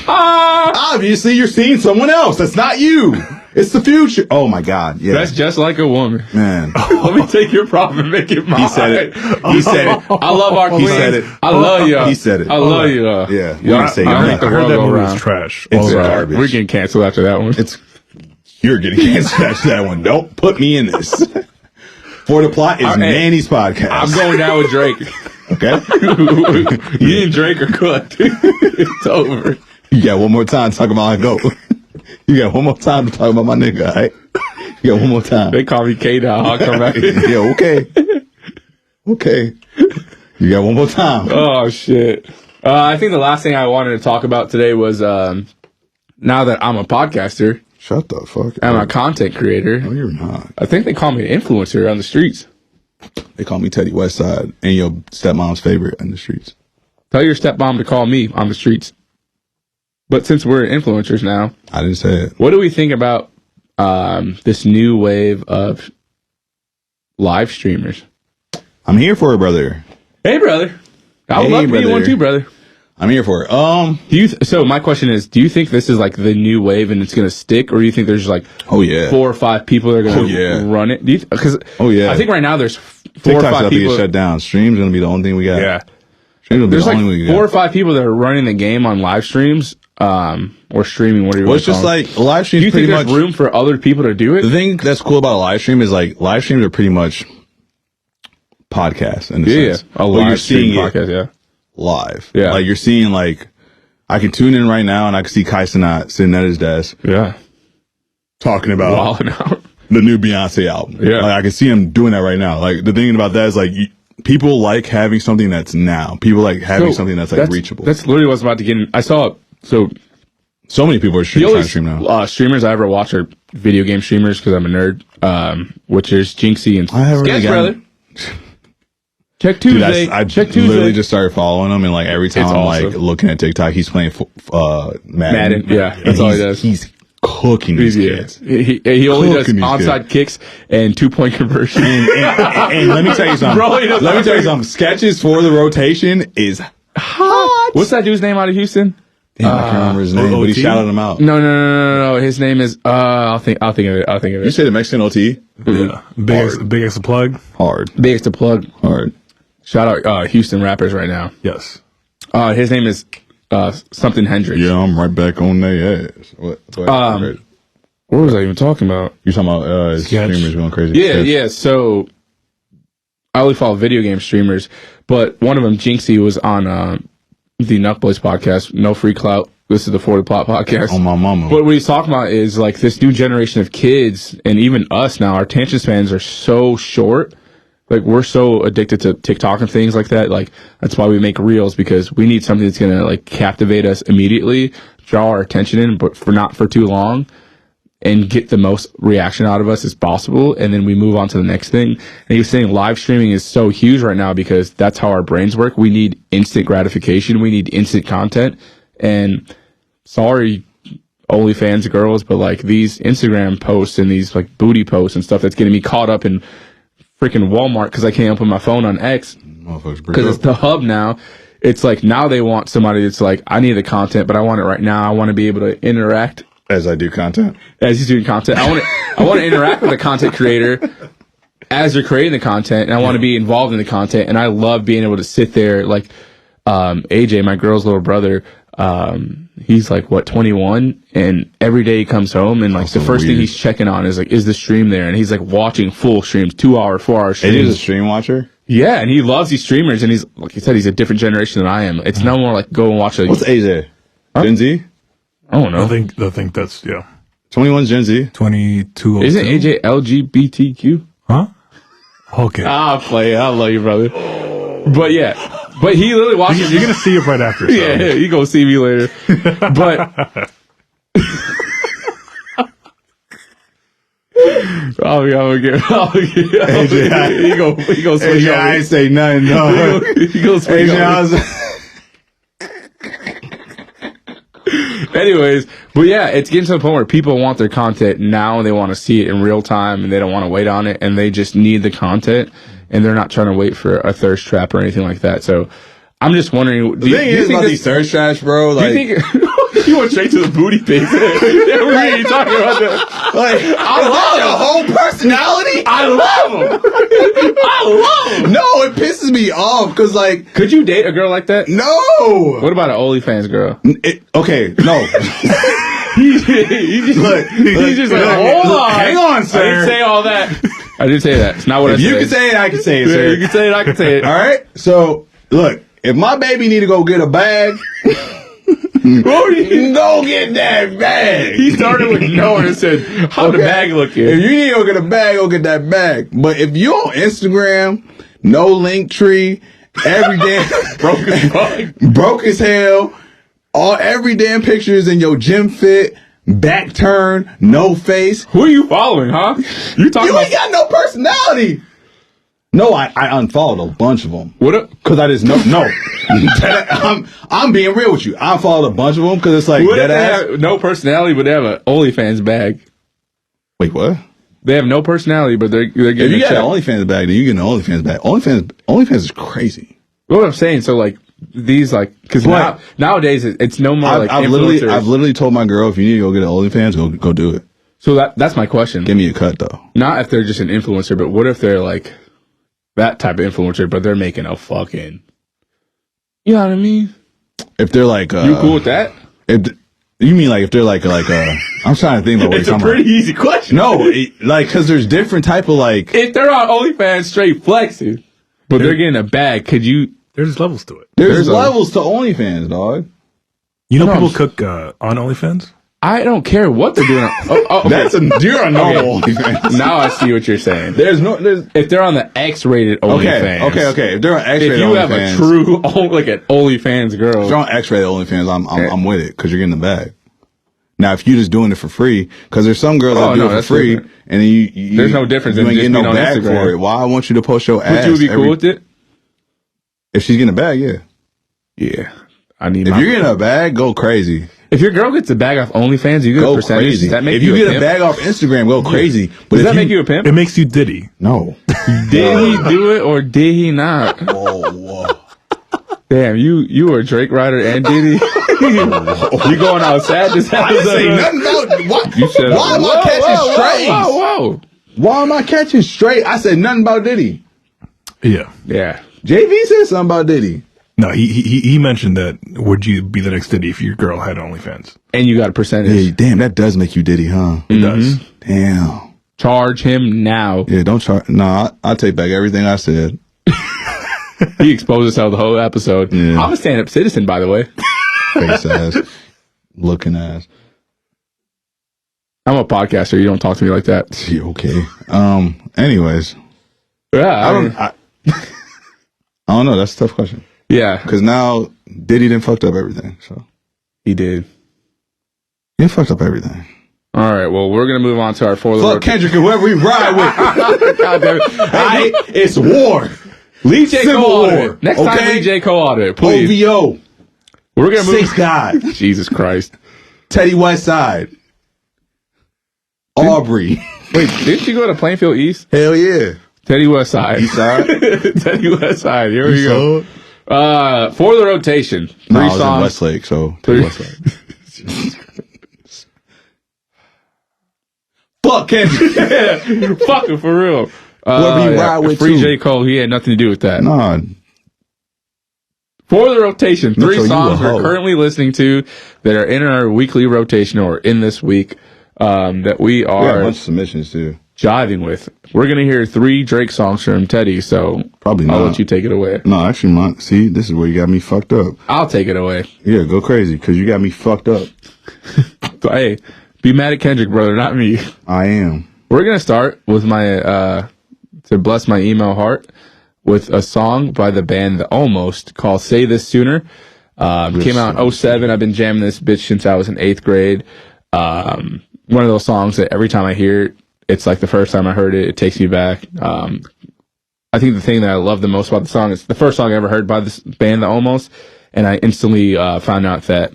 Obviously, you're seeing someone else. That's not you. It's the future. Oh my God. Yeah. That's just like a woman. Man. Let me take your problem and make it mine. He said it. He said it. I love our queens. He said it. I love you. He said it. I love you. Yeah. We Y'all- didn't say I nothing. make the I heard world that go movie around. was trash. It's All around. garbage. We're getting canceled after that one. You're getting canceled after that one. Don't put me in this. For the Plot is Manny's podcast. I'm going down with Drake. Okay. You and Drake are cooked. It's over. You got one more time to talk about my goat. You got one more time to talk about my nigga, all right? You got one more time. They call me K-Dog. I'll come back. Yeah, okay. Okay. You got one more time. Oh, shit. I think the last thing I wanted to talk about today was now that I'm a podcaster Shut the fuck and I'm a up. content creator, No, you're not. I think they call me an influencer on the streets. They call me Teddy Westside and your stepmom's favorite in the streets. Tell your stepmom to call me on the streets. But since we're influencers now, I didn't say it. what do we think about this new wave of live streamers? I'm here for it, brother. Hey, brother. I would Hey, love to be brother. one too, brother. I'm here for it. Do you so my question is, do you think this is like the new wave and it's going to stick, or do you think there's like Oh yeah. 4 or 5 people that are going to yeah. run it? Because Oh yeah. I think right now there's 4 or TikTok's 5 about to people. get shut down. Stream's gonna be the only thing we got. Yeah, Stream's gonna be there's the like only thing we 4 or got. 5 people that are running the game on live streams, or streaming. What do you? Well, it's just like a live stream. Do you think pretty there's much room for other people to do the it? thing that's cool about a live stream is like live streams are pretty much podcasts in a Yeah, sense. a But live you're stream seeing it podcast. Yeah, live. Yeah. Like you're seeing like I can tune in right now and I can see Kai Cenat sitting at his desk yeah, talking about wilding out. the new Beyonce album. Yeah. Like I can see him doing that right now. Like the thing about that is like people like having something that's now. People like having something that's like reachable. That's literally what I was about to get in. I saw so So many people are the trying only to stream now. streamers I ever watch are video game streamers because I'm a nerd. Which is Jinxie and I haven't really Sketch gotten- Brother. Check Dude, Tuesday. I Check Tuesday. literally just started following him, and like every time It's I'm awesome. like looking at TikTok, he's playing Madden. Madden, yeah, And that's all he does. He's cooking these Yeah. kids. He only does Cooking these onside kicks and 2-point conversion. And let me tell you something. Bro, he does let me tell you something. Sketches for the rotation is hot. What's that dude's name out of Houston? Damn, I can't remember his name, but he OT? shouted him out. No. His name is I'll think of it. You say the Mexican OT? Yeah. Big X plug. Hard. Big to plug. Hard. Shout out Houston rappers right now. Yes. His name is something Hendrix. Yeah, I'm right back on their ass. What What was I even talking about? you talking about Sketch. streamers going crazy? Yeah. So I only follow video game streamers, but one of them, Jinxie, was on the Nuck Boys podcast. No free clout. This is the 40 Plot podcast. On my mama. But what he's talking about is like this new generation of kids, and even us now, our attention spans are so short. Like we're so addicted to TikTok and things like that. Like that's why we make reels, because we need something that's gonna like captivate us immediately, draw our attention in, but for not for too long, and get the most reaction out of us as possible, and then we move on to the next thing. And he was saying live streaming is so huge right now because that's how our brains work. We need instant gratification. We need instant content. And sorry, OnlyFans girls, but like these Instagram posts and these like booty posts and stuff that's getting me caught up in freaking Walmart because I can't open my phone on X Motherfuckers break because it's up. the hub now. It's like now they want somebody that's like, I need the content, but I want it right now. I want to be able to interact As I do content. as he's doing content. I want to interact with the content creator as they're creating the content, and I want to be involved in the content. And I love being able to sit there, like AJ, my girl's little brother. He's like 21, and every day he comes home, and like Also the first thing weird. he's checking on is like, is the stream there? And he's like watching full streams, 2-hour, 4-hour AJ's streams. a stream watcher. Yeah, and he loves these streamers, and he's like you said, he's a different generation than I am. It's no more like go and watch a. What's AJ? Gen Z? I don't know. I think that's 21's Gen Z. 22. Isn't AJ LGBTQ? Huh? Okay. I'll play. I love you, brother. But yeah, but he literally watches. You're gonna see it right after. So. Yeah, you gonna see me later. But oh yeah, I'm gonna get. AJ, He go switch AJ, I over. ain't say nothing. No. He go switch AJ, I over. was, Anyways, but yeah, it's getting to the point where people want their content now and they want to see it in real time and they don't want to wait on it and they just need the content and they're not trying to wait for a thirst trap or anything like that. So I'm just wondering. The thing is about these thirst traps, bro. Like, do you think you went straight to the booty pics? We're really talking about that. Like, I love your whole personality. I love them. I love them. No, it pisses me off because, like, could you date a girl like that? No. What about an OnlyFans girl? Okay, no. He's just like, hold on. Hang on, sir. I didn't say all that. I didn't say that. It's not what I said. You can say it, I can say it, sir. Yeah, you can say it, I can say it. All right. So, look, if my baby need to go get a bag, go get that bag. He started with no and said, how the bag look here? If you need to go get a bag, go get that bag. But if you on Instagram, no link tree, every damn broke as hell, every damn picture is in your gym fit, back turn, no face. Who are you following, huh? You ain't got no personality. No, I unfollowed a bunch of them. What? Because I just no. I'm being real with you. I unfollowed a bunch of them because it's like What if dead they ass. have no personality, but they have an OnlyFans bag? Wait, what? They have no personality, but they're If getting you a got check. an OnlyFans bag, then you get an OnlyFans bag. OnlyFans is crazy. What I'm saying, so like these because nowadays it's no more like I've influencers. literally told my girl, if you need to go get an OnlyFans, go do it. So that's my question. Give me a cut though. Not if they're just an influencer, but what if they're like that type of influencer, but they're making a fucking, you know what I mean? If they're like, You cool with that? You mean like if they're like I'm trying to think about what It's you're a talking pretty easy question. about. No, like because there's different type of like. If they're on OnlyFans straight flexing, but they're getting a bag, could you? There's levels to it. There's levels to OnlyFans, dog. You know people cook on OnlyFans? I don't care what they're doing. Okay. You're a normal OnlyFans. Now I see what you're saying. There's If they're on the X-rated OnlyFans. Okay. If they're on X-rated If you have OnlyFans, a true like an OnlyFans girl. if they're on X-rated OnlyFans, I'm with it because you're getting the bag. Now, if you're just doing it for free, because there's some girls that do it for free, different. and then you There's no difference You in ain't just getting no being on bag Instagram. for it. Why I want you to post your ass? Would you be cool with it? If she's getting a bag, yeah. Yeah. I need If you're getting a bag, go crazy. If your girl gets a bag off OnlyFans, you get a Go percentage. crazy. Does that make If you you a get a pimp? bag off Instagram, go crazy. But Does if that make you a pimp? It makes you Diddy. No. Did he do it or did he not? Whoa. Damn, you were a Drake rider and Diddy. You going outside this I didn't say nothing about what. You said, Why am I catching strays? Whoa. Why am I catching straight? I said nothing about Diddy. Yeah. Yeah. JV said something about Diddy. No, he mentioned that would you be the next Diddy if your girl had OnlyFans? And you got a percentage. Hey, damn, that does make you Diddy, huh? It does. Damn. Charge him now. Yeah, don't charge. No, I take back everything I said. He exposed himself the whole episode. Yeah. I'm a stand-up citizen, by the way. Face ass. Looking ass. I'm a podcaster. You don't talk to me like that. Yeah, okay. Anyways. Yeah. I don't know. That's a tough question. Yeah. Because now Diddy done fucked up everything. So He did. he fucked up everything. All right. Well, we're going to move on to our fourth. Fuck Kendrick and whoever we ride with. God damn it. It's war. Lee J. Civil Cole War. audit. Next time, Okay? Lee J. Cole audit, please. OVO. We're going to move. Six God. Jesus Christ. Teddy Westside. Aubrey. Wait, didn't you go to Plainfield East? Hell yeah. Teddy Westside. East side. Teddy Westside. Here we go. For the rotation. No, Three I was in songs. Westlake, so Three- Westside. Fuck Kendrick. Fuck it, for real. Whoever you ride with, Free too. J. Cole, he had nothing to do with that. Nah. For the rotation, three Mitchell, you songs a we're hoe. currently listening to that are in our weekly rotation or in this week that we We got a are bunch of submissions too. jiving with. We're going to hear 3 Drake songs from Teddy, so Probably I'll not. let you take it away. No, actually, see, this is where you got me fucked up. I'll take it away. Yeah, go crazy, because you got me fucked up. So, hey, be mad at Kendrick, brother, not me. I am. We're going to start with my, to bless my email heart, with a song by the band The Almost called Say This Sooner. Came out in 2007. I've been jamming this bitch since I was in 8th grade. One of those songs that every time I hear it, it's like the first time I heard it, it takes me back. I think the thing that I love the most about the song is the first song I ever heard by this band, The Almost, and I instantly found out that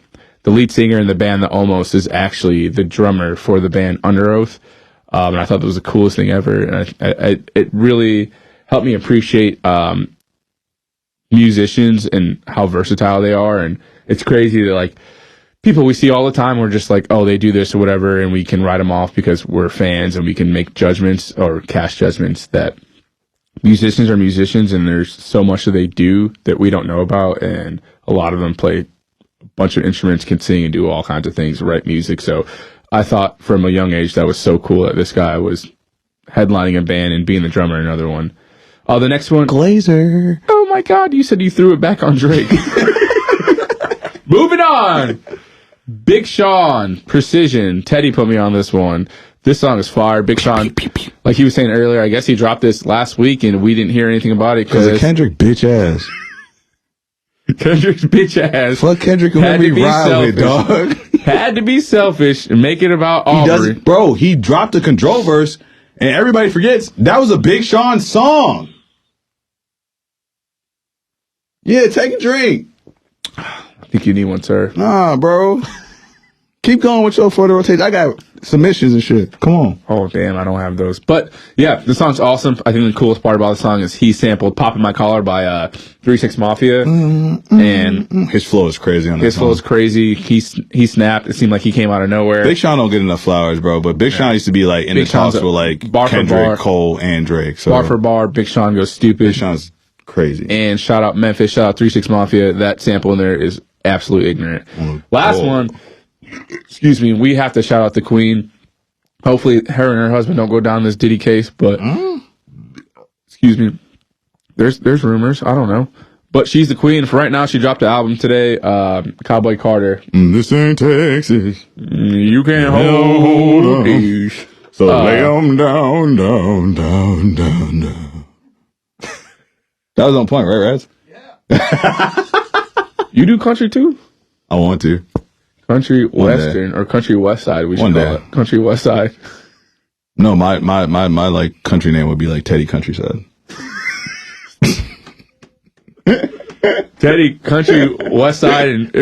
the lead singer in the band, the Almost, is actually the drummer for the band Under Oath. And I thought that was the coolest thing ever. And it really helped me appreciate musicians and how versatile they are. And it's crazy that, like, people we see all the time, we're just like, oh, they do this or whatever, and we can write them off because we're fans and we can make judgments or cast judgments that musicians are musicians, and there's so much that they do that we don't know about, and a lot of them play a bunch of instruments, can sing and do all kinds of things, write music. So I thought from a young age that was so cool that this guy was headlining a band and being the drummer in another one. The next one, Glazer. oh my God, you said you threw it back on Drake. Moving on. Big Sean, Precision. Teddy put me on this one. This song is fire. Big Sean, like he was saying earlier, I guess he dropped this last week and we didn't hear anything about it Because Kendrick bitch ass. Kendrick's bitch ass. Fuck Kendrick and let me ride with, dog. Had to be selfish and make it about Aubrey. Bro, he dropped a control verse and everybody forgets that was a Big Sean song. Yeah, take a drink. I think you need one, sir. Nah, bro. Keep going with your photo rotation. I got submissions and shit. Come on. Oh, damn, I don't have those. But, yeah, the song's awesome. I think the coolest part about the song is he sampled Poppin' My Collar by 3-6 Mafia. And his flow is crazy on this his flow is crazy. He snapped. It seemed like he came out of nowhere. Big Sean don't get enough flowers, bro. But Big Sean used to be like in Big the talks Sean's with like bar for Kendrick, bar. Cole, and Drake. So Bar for bar, Big Sean goes stupid. Big Sean's crazy. And shout out Memphis, shout out 3-6 Mafia. That sample in there is absolutely ignorant. Last one, excuse me, we have to shout out the Queen. Hopefully her and her husband don't go down this Diddy case, but excuse me, there's rumors, I don't know, but she's the Queen. For right now, she dropped the album today, Cowboy Carter. This ain't Texas. You can't hold these. So lay 'em down, down, down, down, down. That was on point, right, Raz? You do country too? I want to. Country Western or Country West Side, we should One call day. it. Country West Side. No, my like country name would be like Teddy Countryside. Teddy, Country West Side, and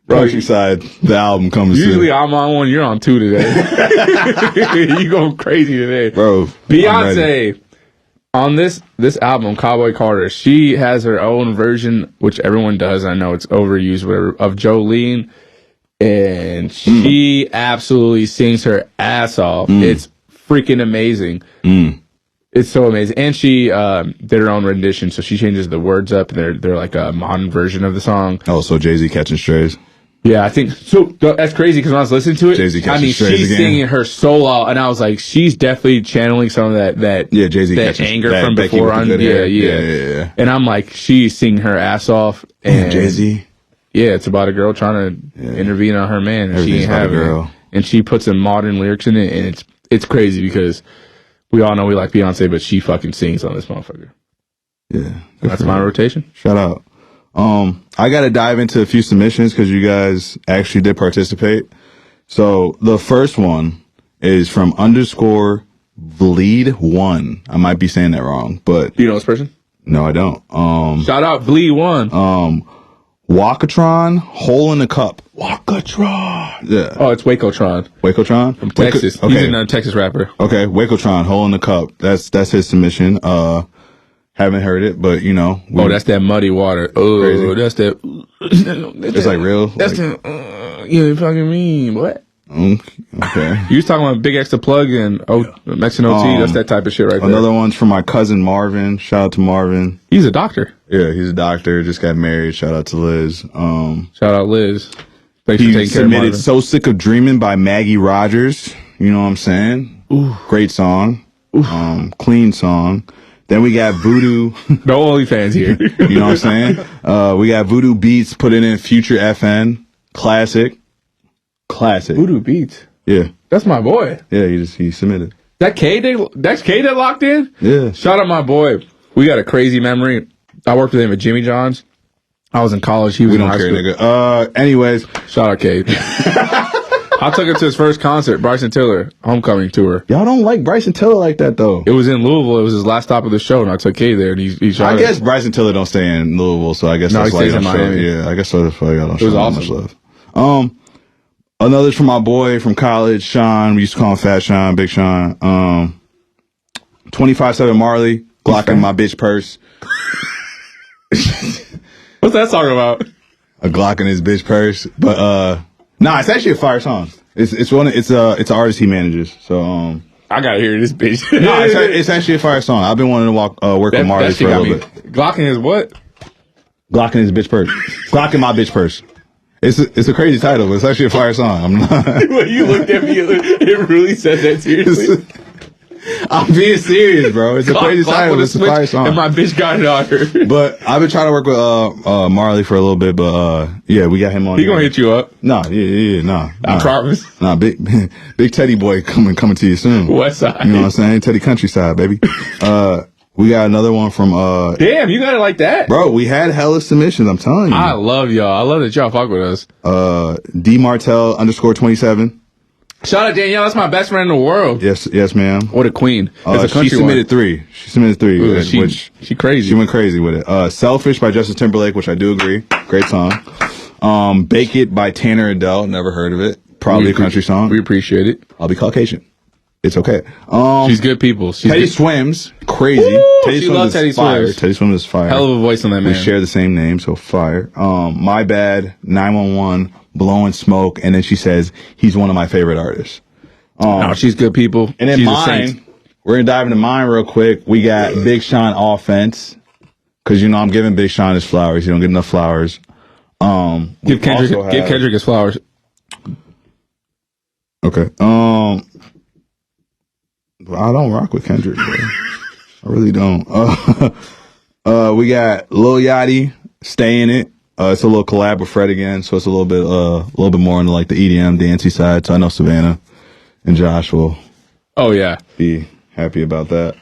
Countryside, the album comes usually soon. I'm on one, you're on two today. You going crazy today. Bro. Beyonce, on this album, Cowboy Carter, she has her own version, which everyone does. I know it's overused, whatever, of Jolene. And she absolutely sings her ass off. It's freaking amazing. It's so amazing. And she did her own rendition, so she changes the words up. They're like a modern version of the song. Oh, so Jay-Z catching strays. Yeah, I think so. That's crazy because when I was listening to it, Jay-Z I mean, catching strays she's again. singing her soul out, and I was like, she's definitely channeling some of that Yeah, Jay-Z that catching anger that from Becky before with the on. good Yeah, hair. yeah, Yeah. And I'm like, she's singing her ass off. And Jay-Z. yeah, it's about a girl trying to intervene on her man, and she Everything's ain't about a having girl. it. And she puts some modern lyrics in it, and it's crazy because we all know we like Beyonce, but she fucking sings on this motherfucker. Yeah. That's my rotation. Shout out. I got to dive into a few submissions because you guys actually did participate. So the first one is from _Bleed1. I might be saying that wrong, but Do you know this person? no, I don't. Shout out Bleed One. Walkatron, Hole in the Cup. Wakatron. Yeah. Oh, it's Wacotron Wakotron? from Texas. Okay. He's a Texas rapper. Okay. Wakotron, Hole in the Cup. That's his submission. Haven't heard it, but you know. Oh, that's that muddy water. Oh, Crazy. that's that. It's like real. That's like, the. You fucking mean what? okay. You was talking about Big X the Plug and Mexican OT. That's that type of shit right there. Another one's from my cousin Marvin. Shout out to Marvin. He's a doctor. Yeah, he's a doctor. Just got married. Shout out to Liz. Shout out Liz. Thanks for He taking care of submitted Marvin. "So Sick of Dreaming" by Maggie Rogers. You know what I'm saying? Ooh. Great song. Clean song. Then we got Voodoo. No OnlyFans here. You know what I'm saying? We got Voodoo Beats. Put it in Future FN. Classic. Voodoo Beats. Yeah. That's my boy. Yeah, he submitted. That's K that locked in? Yeah. Shout out my boy. We got a crazy memory. I worked with him at Jimmy John's. I was in college. He was We in don't high care, school. nigga. Anyways, Shout out K. I took him to his first concert, Bryson Tiller, homecoming tour. Y'all don't like Bryson Tiller like that though. It was in Louisville. It was his last stop of the show, and I took Kay there, and he shot I guess Bryson Tiller don't stay in Louisville, so I guess No, that's he why stays y'all in show. Miami. Yeah, I guess that's why y'all don't show was him awesome. much love. Another's from my boy from college, Sean. We used to call him Fat Sean, Big Sean. 25/7 Marley, Glocking my bitch purse. What's that song about? A Glock in his bitch purse. But nah, it's actually a fire song. It's an artist he manages. So I gotta hear this bitch. no, it's actually a fire song. I've been wanting to work with Marley for a little bit. Glocking his what? Glocking his bitch purse. Glocking my bitch purse. It's a crazy title, but it's actually a fire song. I'm not. When you looked at me, it really said that seriously. I'm being serious, bro. It's a crazy title. It's a fire song. And my bitch got it on her. But I've been trying to work with Marley for a little bit, but yeah, we got him on. He gonna hit you up. Nah, nah. I promise. Nah, big Teddy boy coming to you soon. West side. You know what I'm saying? Teddy countryside, baby. We got another one from Damn, you got it like that, bro. We had hella submissions. I'm telling you. I love y'all. I love that y'all fuck with us. D Martell _27. Shout out Danielle. That's my best friend in the world. Yes, ma'am. What a queen. It's a country she submitted three. She submitted three, Ooh, which she crazy. She went crazy with it. Selfish by Justin Timberlake, which I do agree. Great song. Bake It by Tanner Adele. Never heard of it. Probably a country song. We appreciate it. I'll be Caucasian. It's okay. She's good people. Teddy Swims. Crazy. Woo! Teddy She Swims loves is Teddy fire. Swims. Teddy Swims is fire. Hell of a voice on that man. We share the same name, so fire. My Bad, 911, Blowing Smoke, and then she says, he's one of my favorite artists. No, she's good people. And then she's mine, we're going to dive into mine real quick. We got Big Sean Offense, because, I'm giving Big Sean his flowers. He don't get enough flowers. Give Kendrick his flowers. Okay. I don't rock with Kendrick, bro. I really don't. We got Lil Yachty, Stay in It. It's a little collab with Fred again, so it's a little bit more into like the EDM dancey side. So I know Savannah and Josh will be happy about that.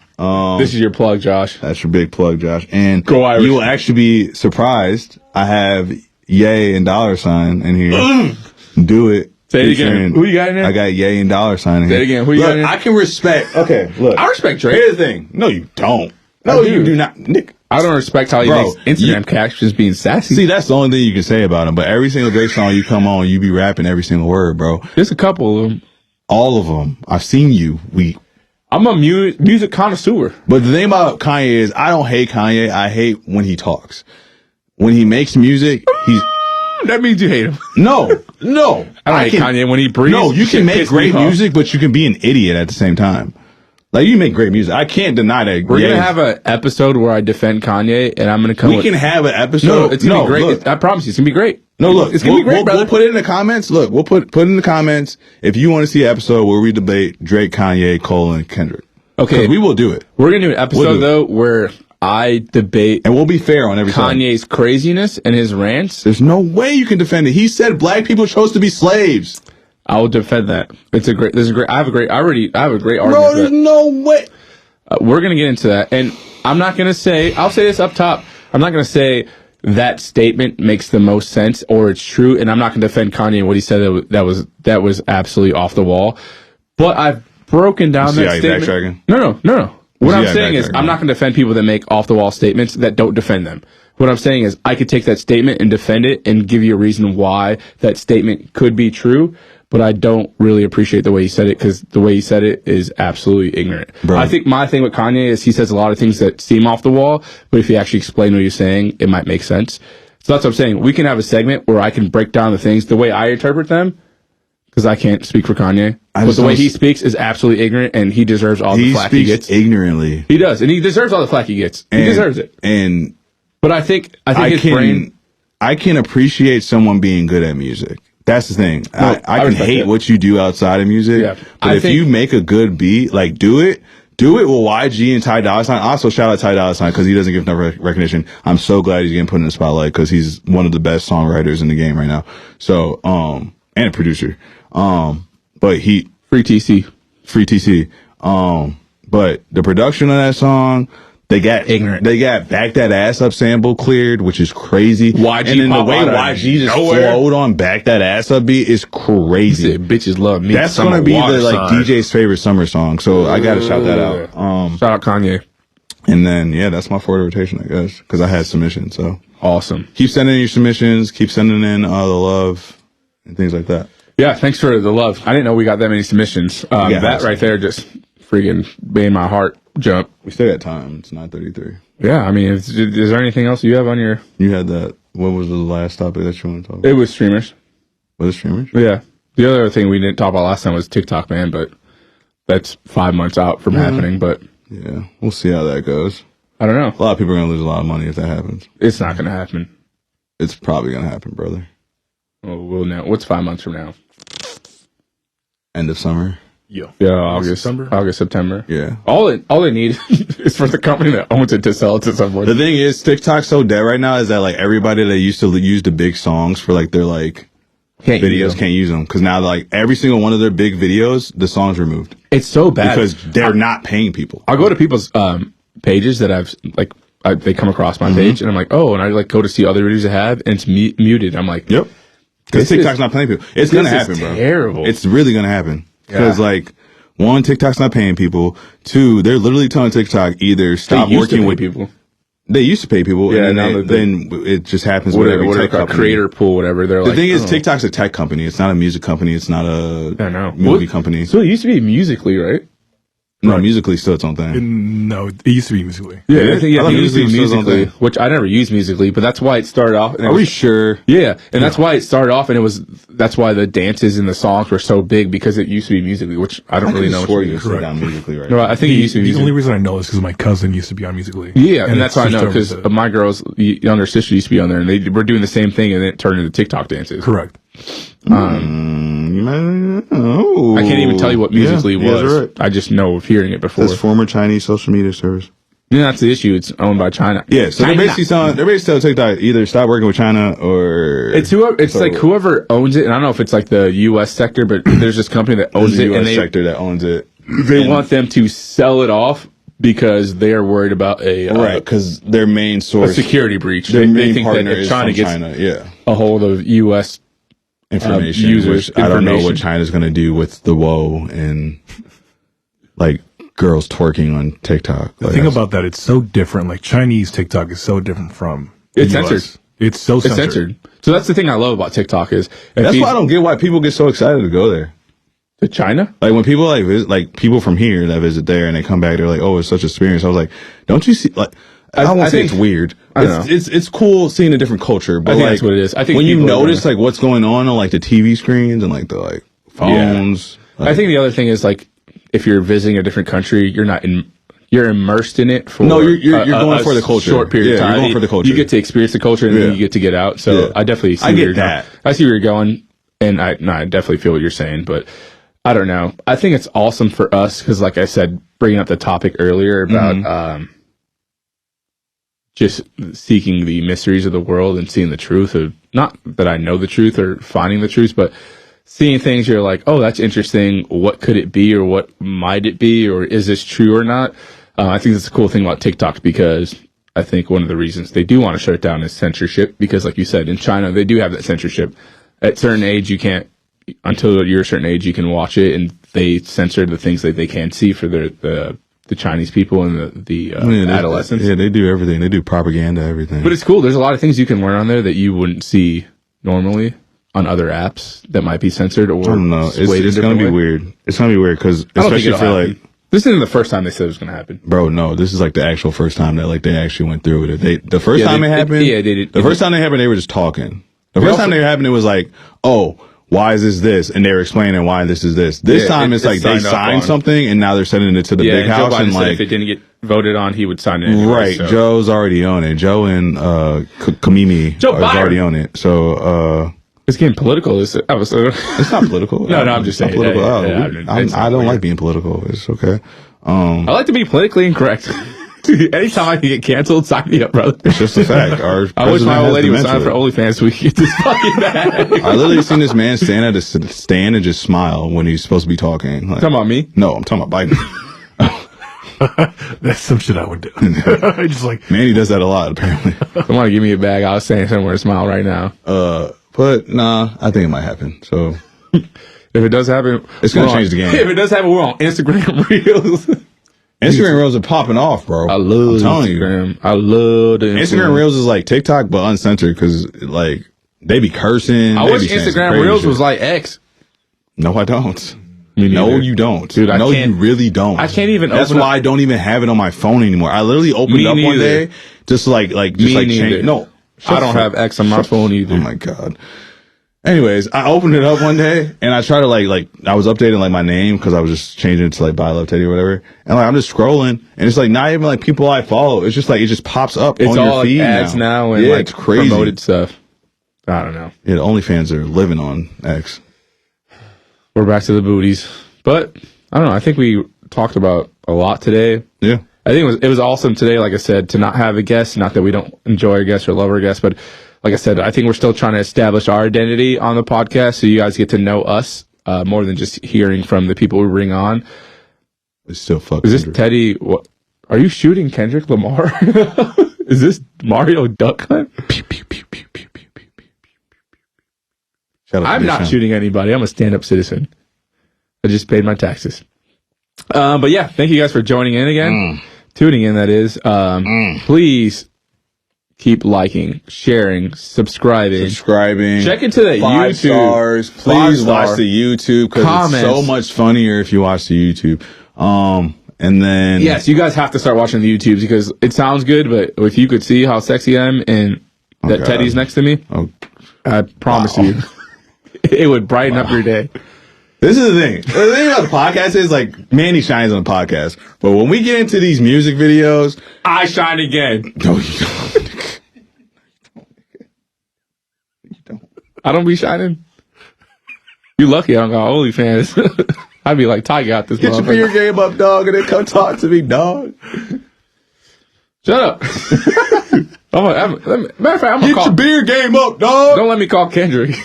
This is your plug, Josh. That's your big plug, Josh. And Go Irish. you will actually be surprised. I have Ye and $sign in here. Do it. Say it again. Who you got in there? I got Ye and $sign in here. Say it again. Who you got in there? I can respect. Okay, look. I respect Drake. Here's the thing. No, you don't. No, you do not. Nick. I don't respect how he makes Instagram captions being sassy. See, that's the only thing you can say about him. But every single Drake song you come on, you be rapping every single word, bro. There's a couple of them. All of them. I've seen you. I'm a music connoisseur. But the thing about Kanye is, I don't hate Kanye. I hate when he talks. When he makes music, he's... That means you hate him. No. I don't hate Kanye when he breathes. No, you can make great music, but you can be an idiot at the same time. Like, you make great music. I can't deny that. We're going to have an episode where I defend Kanye, and I'm going to come We can have an episode. No, it's going to be great. Look. I promise you, it's going to be great. No, look. It's going to be great, brother. We'll put it in the comments. Look, we'll put in the comments if you want to see an episode where we debate Drake, Kanye, Cole, and Kendrick. Okay. We will do it. We're going to do an episode, though, where I debate... And we'll be fair on every side. Kanye's craziness and his rants. There's no way you can defend it. He said black people chose to be slaves. I will defend that. I have a great argument. Bro, there's no way. We're going to get into that. And I'm not going to say, I'll say this up top. I'm not going to say that statement makes the most sense or it's true. And I'm not going to defend Kanye and what he said that was absolutely off the wall. But I've broken down that statement. No. What I'm saying is I'm not going to defend people that make off the wall statements that don't defend them. What I'm saying is I could take that statement and defend it and give you a reason why that statement could be true. But I don't really appreciate the way he said it because the way he said it is absolutely ignorant. Bro. I think my thing with Kanye is he says a lot of things that seem off the wall, but if you actually explain what you're saying, it might make sense. So that's what I'm saying. We can have a segment where I can break down the things the way I interpret them because I can't speak for Kanye. But the way he speaks is absolutely ignorant and he deserves all the flack he gets. He speaks ignorantly. He does. And he deserves all the flack he gets. He deserves it. But I think his brain... I can appreciate someone being good at music. That's the thing. No, I can hate what you do outside of music. Yeah. But if you make a good beat, like do it with YG and Ty Dolla $ign. Also, shout out Ty Dolla $ign because he doesn't give enough recognition. I'm so glad he's getting put in the spotlight because he's one of the best songwriters in the game right now. So, and a producer. But free TC. But the production of that song, They got Ignorant. They got Back That Ass Up sample cleared, which is crazy. YG and then the pop way out of YG just nowhere. flowed on Back That Ass Up beat is crazy. Said, bitches love me. That's gonna be the like DJ's favorite summer song. So I gotta shout that out. Shout out Kanye. And then yeah, that's my forward rotation, I guess, because I had submissions. So Awesome. keep sending in your submissions. Keep sending in the love and things like that. Yeah, thanks for the love. I didn't know we got that many submissions. That right there just freaking made my heart jump. We still got time. It's 9:33. Yeah, I mean, is there anything else you have on your... You had that. What was the last topic that you want to talk about? It was streamers. Was it streamers? Yeah. The other thing we didn't talk about last time was TikTok, man, but that's 5 months out from happening, but... Yeah, we'll see how that goes. I don't know. A lot of people are going to lose a lot of money if that happens. It's not going to happen. It's probably going to happen, brother. Well, we'll know. What's 5 months from now? End of summer. Yeah. Yeah, August, September. Yeah. All they need is for the company that owns it to sell it to someone. The thing is, TikTok's so dead right now is that like everybody that used to use the big songs for like their like videos can't use them because now like every single one of their big videos, the song's removed. It's so bad because they're not paying people. I'll go to people's pages that I've like they come across my page and I'm like, oh, and I like go to see other videos I have and it's muted. I'm like, yep, because TikTok's not paying people. It's gonna happen, bro. Terrible. It's really gonna happen because like. One, TikTok's not paying people. Two, they're literally telling TikTok either stop working with people. They used to pay people, yeah, and then it just happens with every tech company. Creator pool, whatever. They're the thing is, TikTok's a tech company. It's not a music company. It's not a movie company. So it used to be Musically, right? No, Musically still its own thing. No, it used to be Musically. Yeah, I think it used to be Musically, which I never used Musically, but that's why it started off. Are we sure? Yeah, and that's why it started off, and that's why the dances and the songs were so big because it used to be Musically, which I don't really know. You sit down Musically, right? No, I think it used to be. The only reason I know is because my cousin used to be on Musically. Yeah, and that's why I know because my girl's younger sister used to be on there, and they were doing the same thing, and then it turned into TikTok dances. Correct. I can't even tell you what Musically was. Right. I just know of hearing it before. It's former Chinese social media service. Yeah, that's the issue. It's owned by China. Yeah, so they're basically telling TikTok either stop working with China or it's like whoever owns it. And I don't know if it's like the U.S. sector, but there's this company that owns it, and sector that owns it. They want them to sell it off because they are worried about because their main source, a security breach. Their They main think partner that if is China from gets China. a hold of U.S. information, users. Which I don't know what China's going to do with the woe and like girls twerking on TikTok. The thing about that, it's so different. Like Chinese TikTok is so different from it's US. censored. It's so censored. So that's the thing I love about TikTok is that's why I don't get why people get so excited to go there. To China? Like when people like visit, like people from here that visit there and they come back, they're like, "Oh, it's such an experience." I was like, "Don't you see?" Like, I won't say it's weird. It's cool seeing a different culture, but I think like, that's what it is. I think when you notice like what's going on like the TV screens and like the like phones. Yeah. I think the other thing is like if you're visiting a different country, you're immersed in it for you're going for the culture. Short period of time. You're going for the culture. You get to experience the culture and then you get to get out. So I definitely see where you're going. I see where you're going, and I definitely feel what you're saying, but I don't know. I think it's awesome for us because, like I said, bringing up the topic earlier about just seeking the mysteries of the world and seeing the truth of, not that I know the truth or finding the truth, but seeing things you're like, oh, that's interesting. What could it be, or what might it be, or is this true or not? I think that's a cool thing about TikTok because I think one of the reasons they do want to shut it down is censorship because, like you said, in China, they do have that censorship. At a certain age, you can't, until you're a certain age, you can watch it, and they censor the things that they can see for the Chinese people and the adolescents. Yeah, they do everything. They do propaganda, everything. But it's cool. There's a lot of things you can learn on there that you wouldn't see normally on other apps that might be censored or I don't know. It's going to be weird. It's going to be weird because especially for like. This isn't the first time they said it was going to happen. Bro, no, this is like the actual first time that like they actually went through with it. The first time it happened, they did. The first time it happened, they were just talking. The first time it happened, it was like, oh, why is this? And they were explaining why this is this. This time it's like they signed something and now they're sending it to the big house. And like, if it didn't get voted on, he would sign it anyway. Right. So. Joe's already on it. Joe and Kamimi is already on it. So, it's getting political this episode. It's not political. No, I'm just saying. Political. I don't like being political. It's okay. I like to be politically incorrect. Anytime I can get canceled, sign me up, brother. It's just a fact. I wish my old lady would sign up for OnlyFans so we could get this fucking bag. I literally seen this man stand at a stand and just smile when he's supposed to be talking. Like, talking about me? No, I'm talking about Biden. That's some shit I would do. Just like, Manny does that a lot, apparently. Somebody give me a bag. I was saying somewhere, smile right now. But nah, I think it might happen. So If it does happen, it's gonna change the game. If it does happen, we're on Instagram Reels. Instagram Reels are popping off, bro. I love Instagram. I love the Instagram Reels is like TikTok, but uncensored because like they be cursing. I they wish be saying some Instagram crazy Reels shit. was like X. No, I don't. Me neither. No, you don't. Dude, I no, can't- you really don't. I can't even That's open why up- I don't even have it on my phone anymore. I literally opened Me up one neither. day, just like just Me like neither. change. No, I don't have X on my phone either. Oh my god. Anyways, I opened it up one day and I tried to like I was updating like my name because I was just changing it to like By Love Teddy or whatever. And like I'm just scrolling and it's like not even like people I follow. It's just like it just pops up It's on all your like feed ads now and yeah, like it's crazy. promoted stuff. I don't know. Yeah, the OnlyFans are living on X. We're back to the booties, but I don't know. I think we talked about a lot today. Yeah. I think it was awesome today, like I said, to not have a guest. Not that we don't enjoy our guests or love our guests, but like I said, I think we're still trying to establish our identity on the podcast so you guys get to know us more than just hearing from the people we bring on. It's still fucking. Is this Teddy? What? Are you shooting Kendrick Lamar? Is this Mario Duck Hunt? Pew, pew, pew, pew, pew, pew, pew, pew, pew. Shout out to I'm not Neutron. shooting anybody. I'm a stand-up citizen. I just paid my taxes. But yeah, thank you guys for joining in again. Tuning in, that is. Please keep liking, sharing, subscribing. Check into that 5 YouTube. stars. 5 Please star. watch the YouTube because it's Comments. so much funnier if you watch the YouTube. And then Yes, you guys have to start watching the YouTubes because it sounds good, but if you could see how sexy I am and that God. Teddy's next to me, Oh, I promise you, it would brighten up your day. this is the thing. The thing about the podcast is like Manny shines on the podcast, but when we get into these music videos, I shine again. no, you don't. I don't be shining. You lucky I don't got OnlyFans. I'd be like, Ty got this Get your motherfucker. beer game up, dog, and then come talk to me, dog. Shut up. Matter of fact, I'm gonna Get call. your beer game up, dog. Don't let me call Kendrick.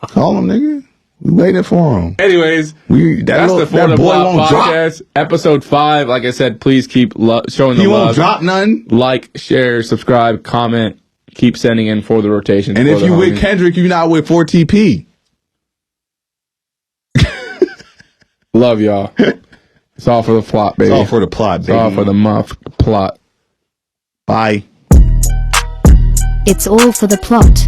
Call him, nigga. We waiting for him. Anyways, That's that's the For that the boy Block won't drop. podcast, episode 5. Like I said, please keep showing the He love. won't drop none. Like, share, subscribe, comment. Keep sending in for the rotation. And for if the you with homies. Kendrick, you're not with 4TP. Love y'all. It's all for the plot, baby. It's all for the plot, It's all baby. for the month plot. Bye. It's all for the plot.